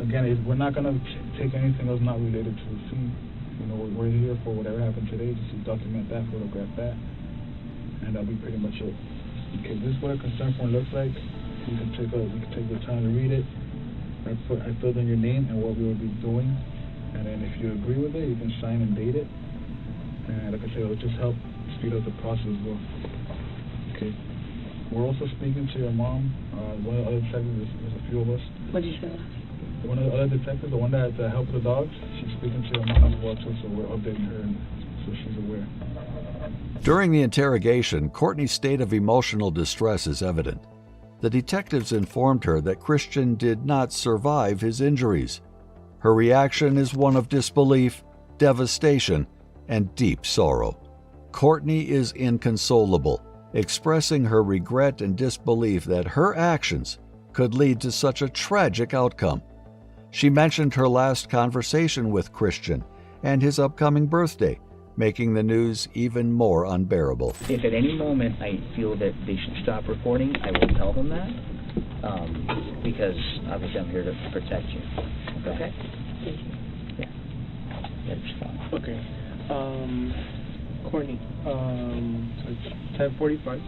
Speaker 7: Again, we're not going to take anything else not related to the scene. You know, we're here for whatever happened today, just to document that, photograph that, and that'll be pretty much it. Okay, this is what a consent form looks like. You can take the time to read it. I filled in your name and what we will be doing, and then if you agree with it, you can sign and date it. And like I said, it'll just help speed up the process as well. Okay. We're also speaking to your mom. One of the other detectives, there's a few of us.
Speaker 5: What did you say?
Speaker 7: One of the other detectives, the one that helped the dogs, she's speaking to your mom as well too, so we're updating her so she's aware.
Speaker 1: During the interrogation, Courtney's state of emotional distress is evident. The detectives informed her that Christian did not survive his injuries. Her reaction is one of disbelief, devastation, and deep sorrow. Courtney is inconsolable, expressing her regret and disbelief that her actions could lead to such a tragic outcome. She mentioned her last conversation with Christian and his upcoming birthday, making the news even more unbearable.
Speaker 9: If at any moment I feel that they should stop recording, I will tell them that, because obviously I'm here to protect you. Okay?
Speaker 5: Thank you.
Speaker 9: Yeah. That's fine.
Speaker 6: Okay. Courtney, it's 10:45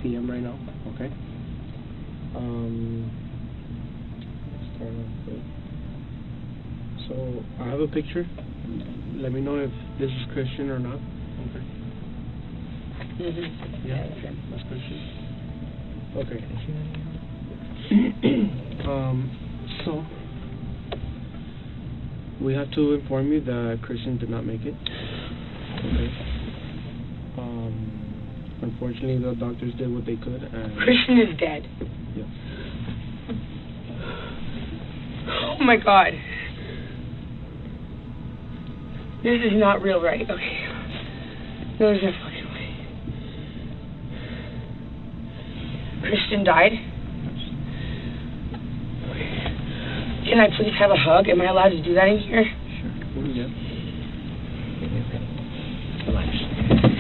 Speaker 6: p.m. right now, okay? Start off with, so I have a picture. Let me know if this is Christian or not. Okay.
Speaker 5: Mm-hmm.
Speaker 6: Yeah, that's Christian. Okay. So we have to inform you that Christian did not make it. Okay. Unfortunately, the doctors did what they could, and
Speaker 5: Christian is dead.
Speaker 6: yeah.
Speaker 5: Oh my God. This is not real, right? Okay. No, there's no fucking way. Christian died? Can I please have a hug? Am I allowed to do that in here?
Speaker 9: Sure. Yeah. Relax.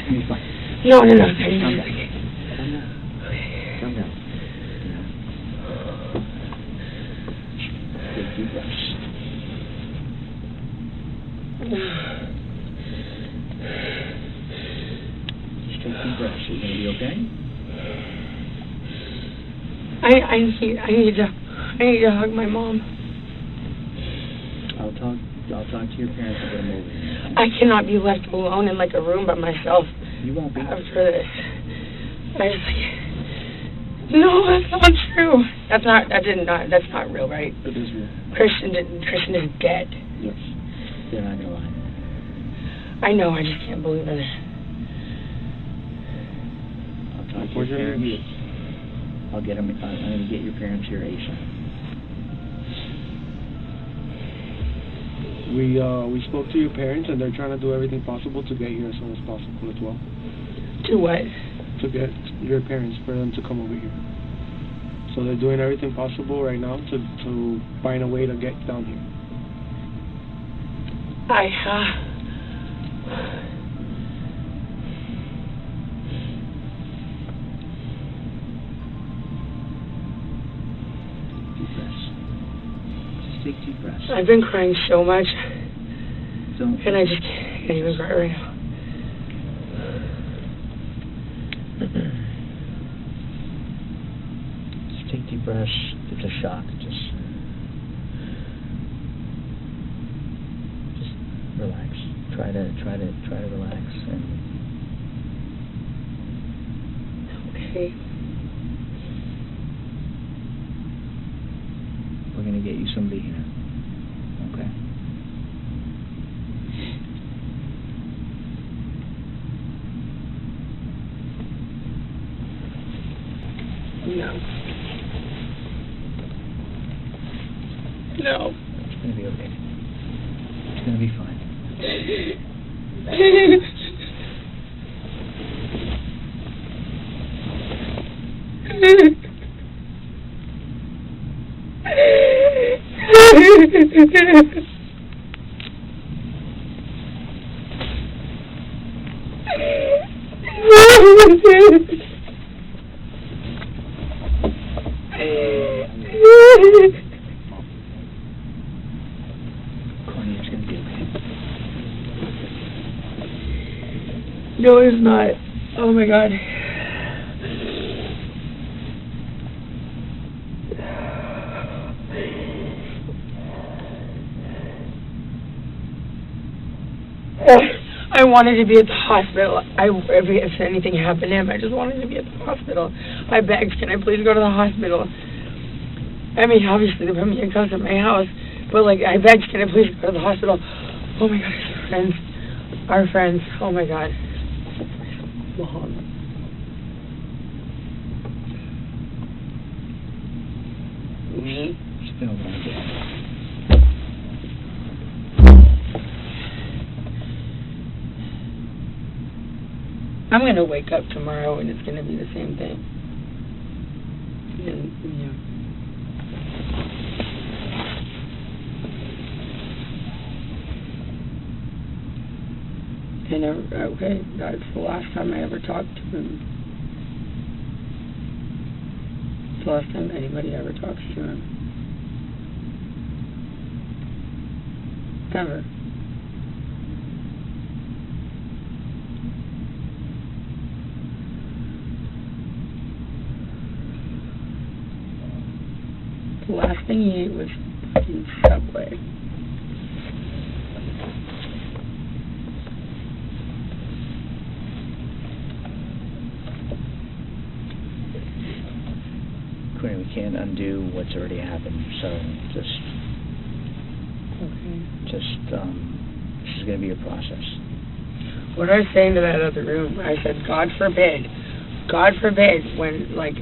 Speaker 9: You'll be fine.
Speaker 5: No.
Speaker 9: Calm down. Calm down. Calm down. Take deep breaths. Just take deep breaths. You're gonna be okay?
Speaker 5: I need to hug my mom.
Speaker 9: I'll talk to your parents and get them over here.
Speaker 5: I cannot be left alone in like a room by myself
Speaker 9: You won't be.
Speaker 5: after this. I just like, no, that's not true. That's not real, right?
Speaker 9: It is real.
Speaker 5: Christian is dead.
Speaker 9: Yes. They're not gonna lie.
Speaker 5: I know, I just can't believe it.
Speaker 9: I'll talk to your parents. I'll get them. I'm gonna get your parents here ASAP.
Speaker 6: We spoke to your parents, and they're trying to do everything possible to get you as soon as possible as well.
Speaker 5: Do what?
Speaker 6: To get your parents, for them to come over here. So they're doing everything possible right now to find a way to get down here.
Speaker 9: Deep breaths. Just take deep breaths.
Speaker 5: I've been crying so much,
Speaker 9: Don't.
Speaker 5: and I just can't even cry right now.
Speaker 9: Just take deep breaths. It's a shock. Just relax. Try to relax and.
Speaker 5: Okay.
Speaker 9: We're gonna get you somebody here. Okay.
Speaker 5: No.
Speaker 9: It's gonna be okay. It's gonna be fine. Courtney, it's gonna be okay.
Speaker 5: No, it's not. Oh my god. I wanted to be at the hospital. If anything happened to him, I just wanted to be at the hospital. I begged, can I please go to the hospital? I mean, obviously they put me in custody at my house, but like, I begged, can I please go to the hospital? Oh my god, our friends, oh my god. Mom. Me?
Speaker 9: It's been a long day.
Speaker 5: I'm gonna wake up tomorrow and it's gonna be the same thing. And, yeah. And okay, that's the last time I ever talked to him. It's the last time anybody ever talks to him. Ever. The last thing he ate was fucking Subway.
Speaker 9: Courtney, we can't undo what's already happened, so just,
Speaker 5: Okay.
Speaker 9: this is gonna be a process.
Speaker 5: What I was saying to that other room, I said, God forbid, when, like,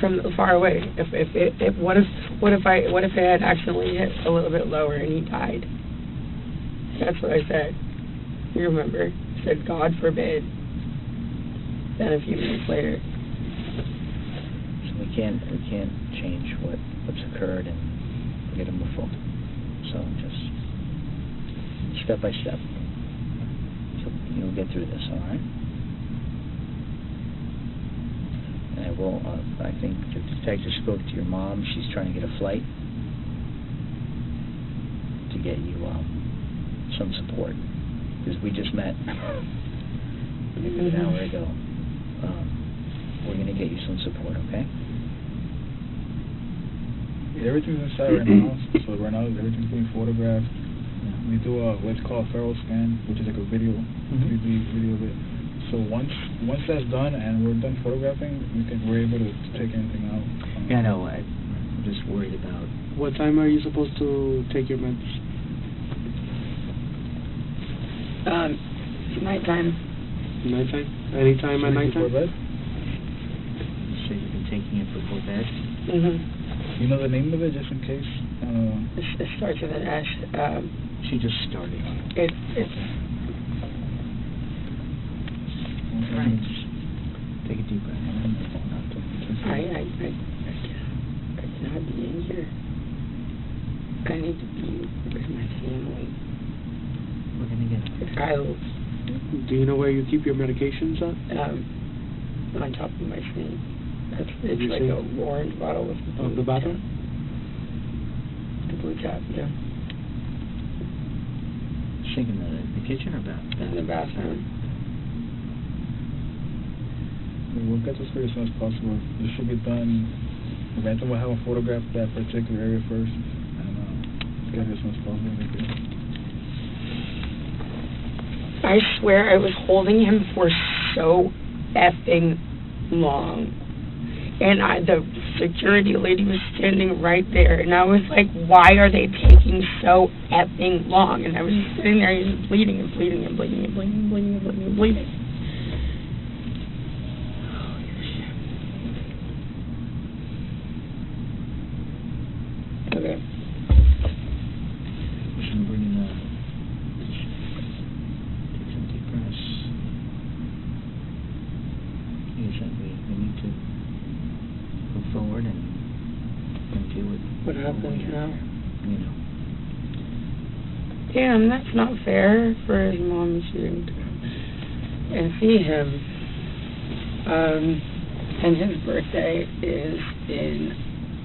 Speaker 5: from far away, what if I had accidentally hit a little bit lower and he died? That's what I said. You remember? I said, God forbid. Then a few minutes later.
Speaker 9: So we can't change what's occurred and get him a full. So just step by step. So you'll get through this, all right? And I will. I think the detective spoke to your mom. She's trying to get a flight to get you some support because we just met maybe an hour ago. We're gonna get you some support, okay?
Speaker 7: Everything's inside right now. So right now everything's being photographed. We do what's called a feral scan, which is like a video, 3D video of it. So once that's done and we're done photographing, we're able to take anything out.
Speaker 9: Yeah, no, I'm just worried about.
Speaker 6: What time are you supposed to take your meds?
Speaker 5: Nighttime.
Speaker 6: Nighttime? Anytime at
Speaker 7: Before
Speaker 6: nighttime?
Speaker 7: bed?
Speaker 9: So you've been taking it before bed?
Speaker 5: Mm-hmm.
Speaker 7: You know the name of it, just in case.
Speaker 5: It starts with an S.
Speaker 9: She just started.
Speaker 5: It's
Speaker 9: Right. Just take a deep breath.
Speaker 5: I cannot be in here. I need to be with my family.
Speaker 9: We're gonna get it.
Speaker 5: Kyle,
Speaker 6: Do you know where you keep your medications at?
Speaker 5: on top of my sink. It's
Speaker 6: You
Speaker 5: like
Speaker 6: see?
Speaker 5: a orange bottle with a
Speaker 6: Of the
Speaker 5: blue
Speaker 6: bathroom?
Speaker 5: cap. The blue cap, yeah.
Speaker 9: Sink in the kitchen or bath?
Speaker 5: In the bathroom.
Speaker 7: We'll get this for you as soon as possible. This should be done. Eventually we'll have a photograph of that particular area first, and get it as soon as possible.
Speaker 5: I swear I was holding him for so effing long. And the security lady was standing right there, and I was like, why are they taking so effing long? And I was just sitting there, just bleeding and bleeding and bleeding and bleeding and bleeding and bleeding and bleeding. Okay.
Speaker 9: like I said, we need to move forward and deal with
Speaker 5: What happens now?
Speaker 9: You know.
Speaker 5: Damn, that's not fair for his mom shooting and see him. And his birthday is in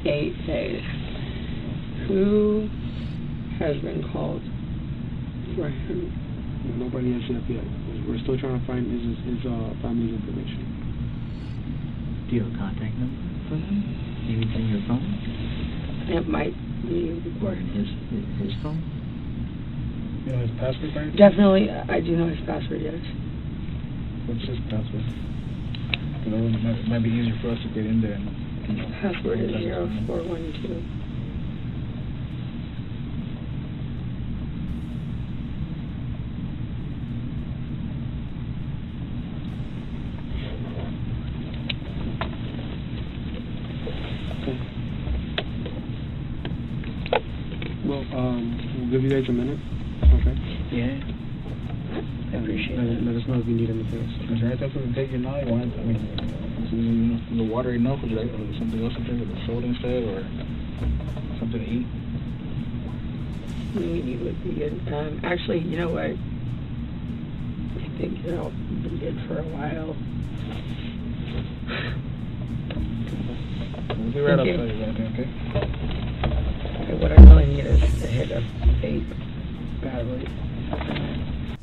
Speaker 5: 8 days. Who has been called for him?
Speaker 6: Nobody has yet. We're still trying to find his family's information.
Speaker 9: Do you have a contact number for them? Maybe it's in your phone?
Speaker 5: It might be.
Speaker 9: Or in his phone?
Speaker 7: You know his password, right?
Speaker 5: Definitely, I do know his password, yes.
Speaker 7: What's his password? You know, it might be easier for us to get in there and, you know.
Speaker 5: Password is 0412.
Speaker 6: Well, we'll give you guys a minute. Okay.
Speaker 9: Yeah. I appreciate it.
Speaker 6: Let us know if you need anything else.
Speaker 7: Is there anything we can take you now? You want, I mean, is the water enough? Would you like something else to drink, like a soda instead, or something to eat?
Speaker 5: Maybe would be good. Actually, you know what? I think it'll be good for a while.
Speaker 7: We'll be right
Speaker 5: Thank you.
Speaker 7: outside, is that okay?
Speaker 5: Okay, what I really need is to hit a vape badly.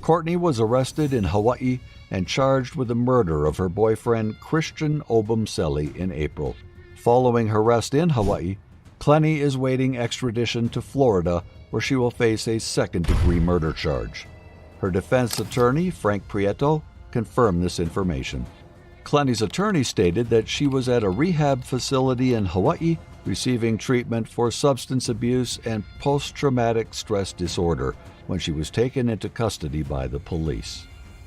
Speaker 1: Courtney was arrested in Hawaii and charged with the murder of her boyfriend Christian Obumseli in April. Following her arrest in Hawaii, Clenny is waiting extradition to Florida, where she will face a second-degree murder charge. Her defense attorney, Frank Prieto, confirmed this information. Clenny's attorney stated that she was at a rehab facility in Hawaii receiving treatment for substance abuse and post-traumatic stress disorder when she was taken into custody by the police.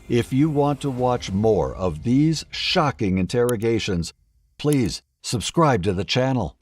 Speaker 1: If you want to watch more of these shocking interrogations, please subscribe to the channel.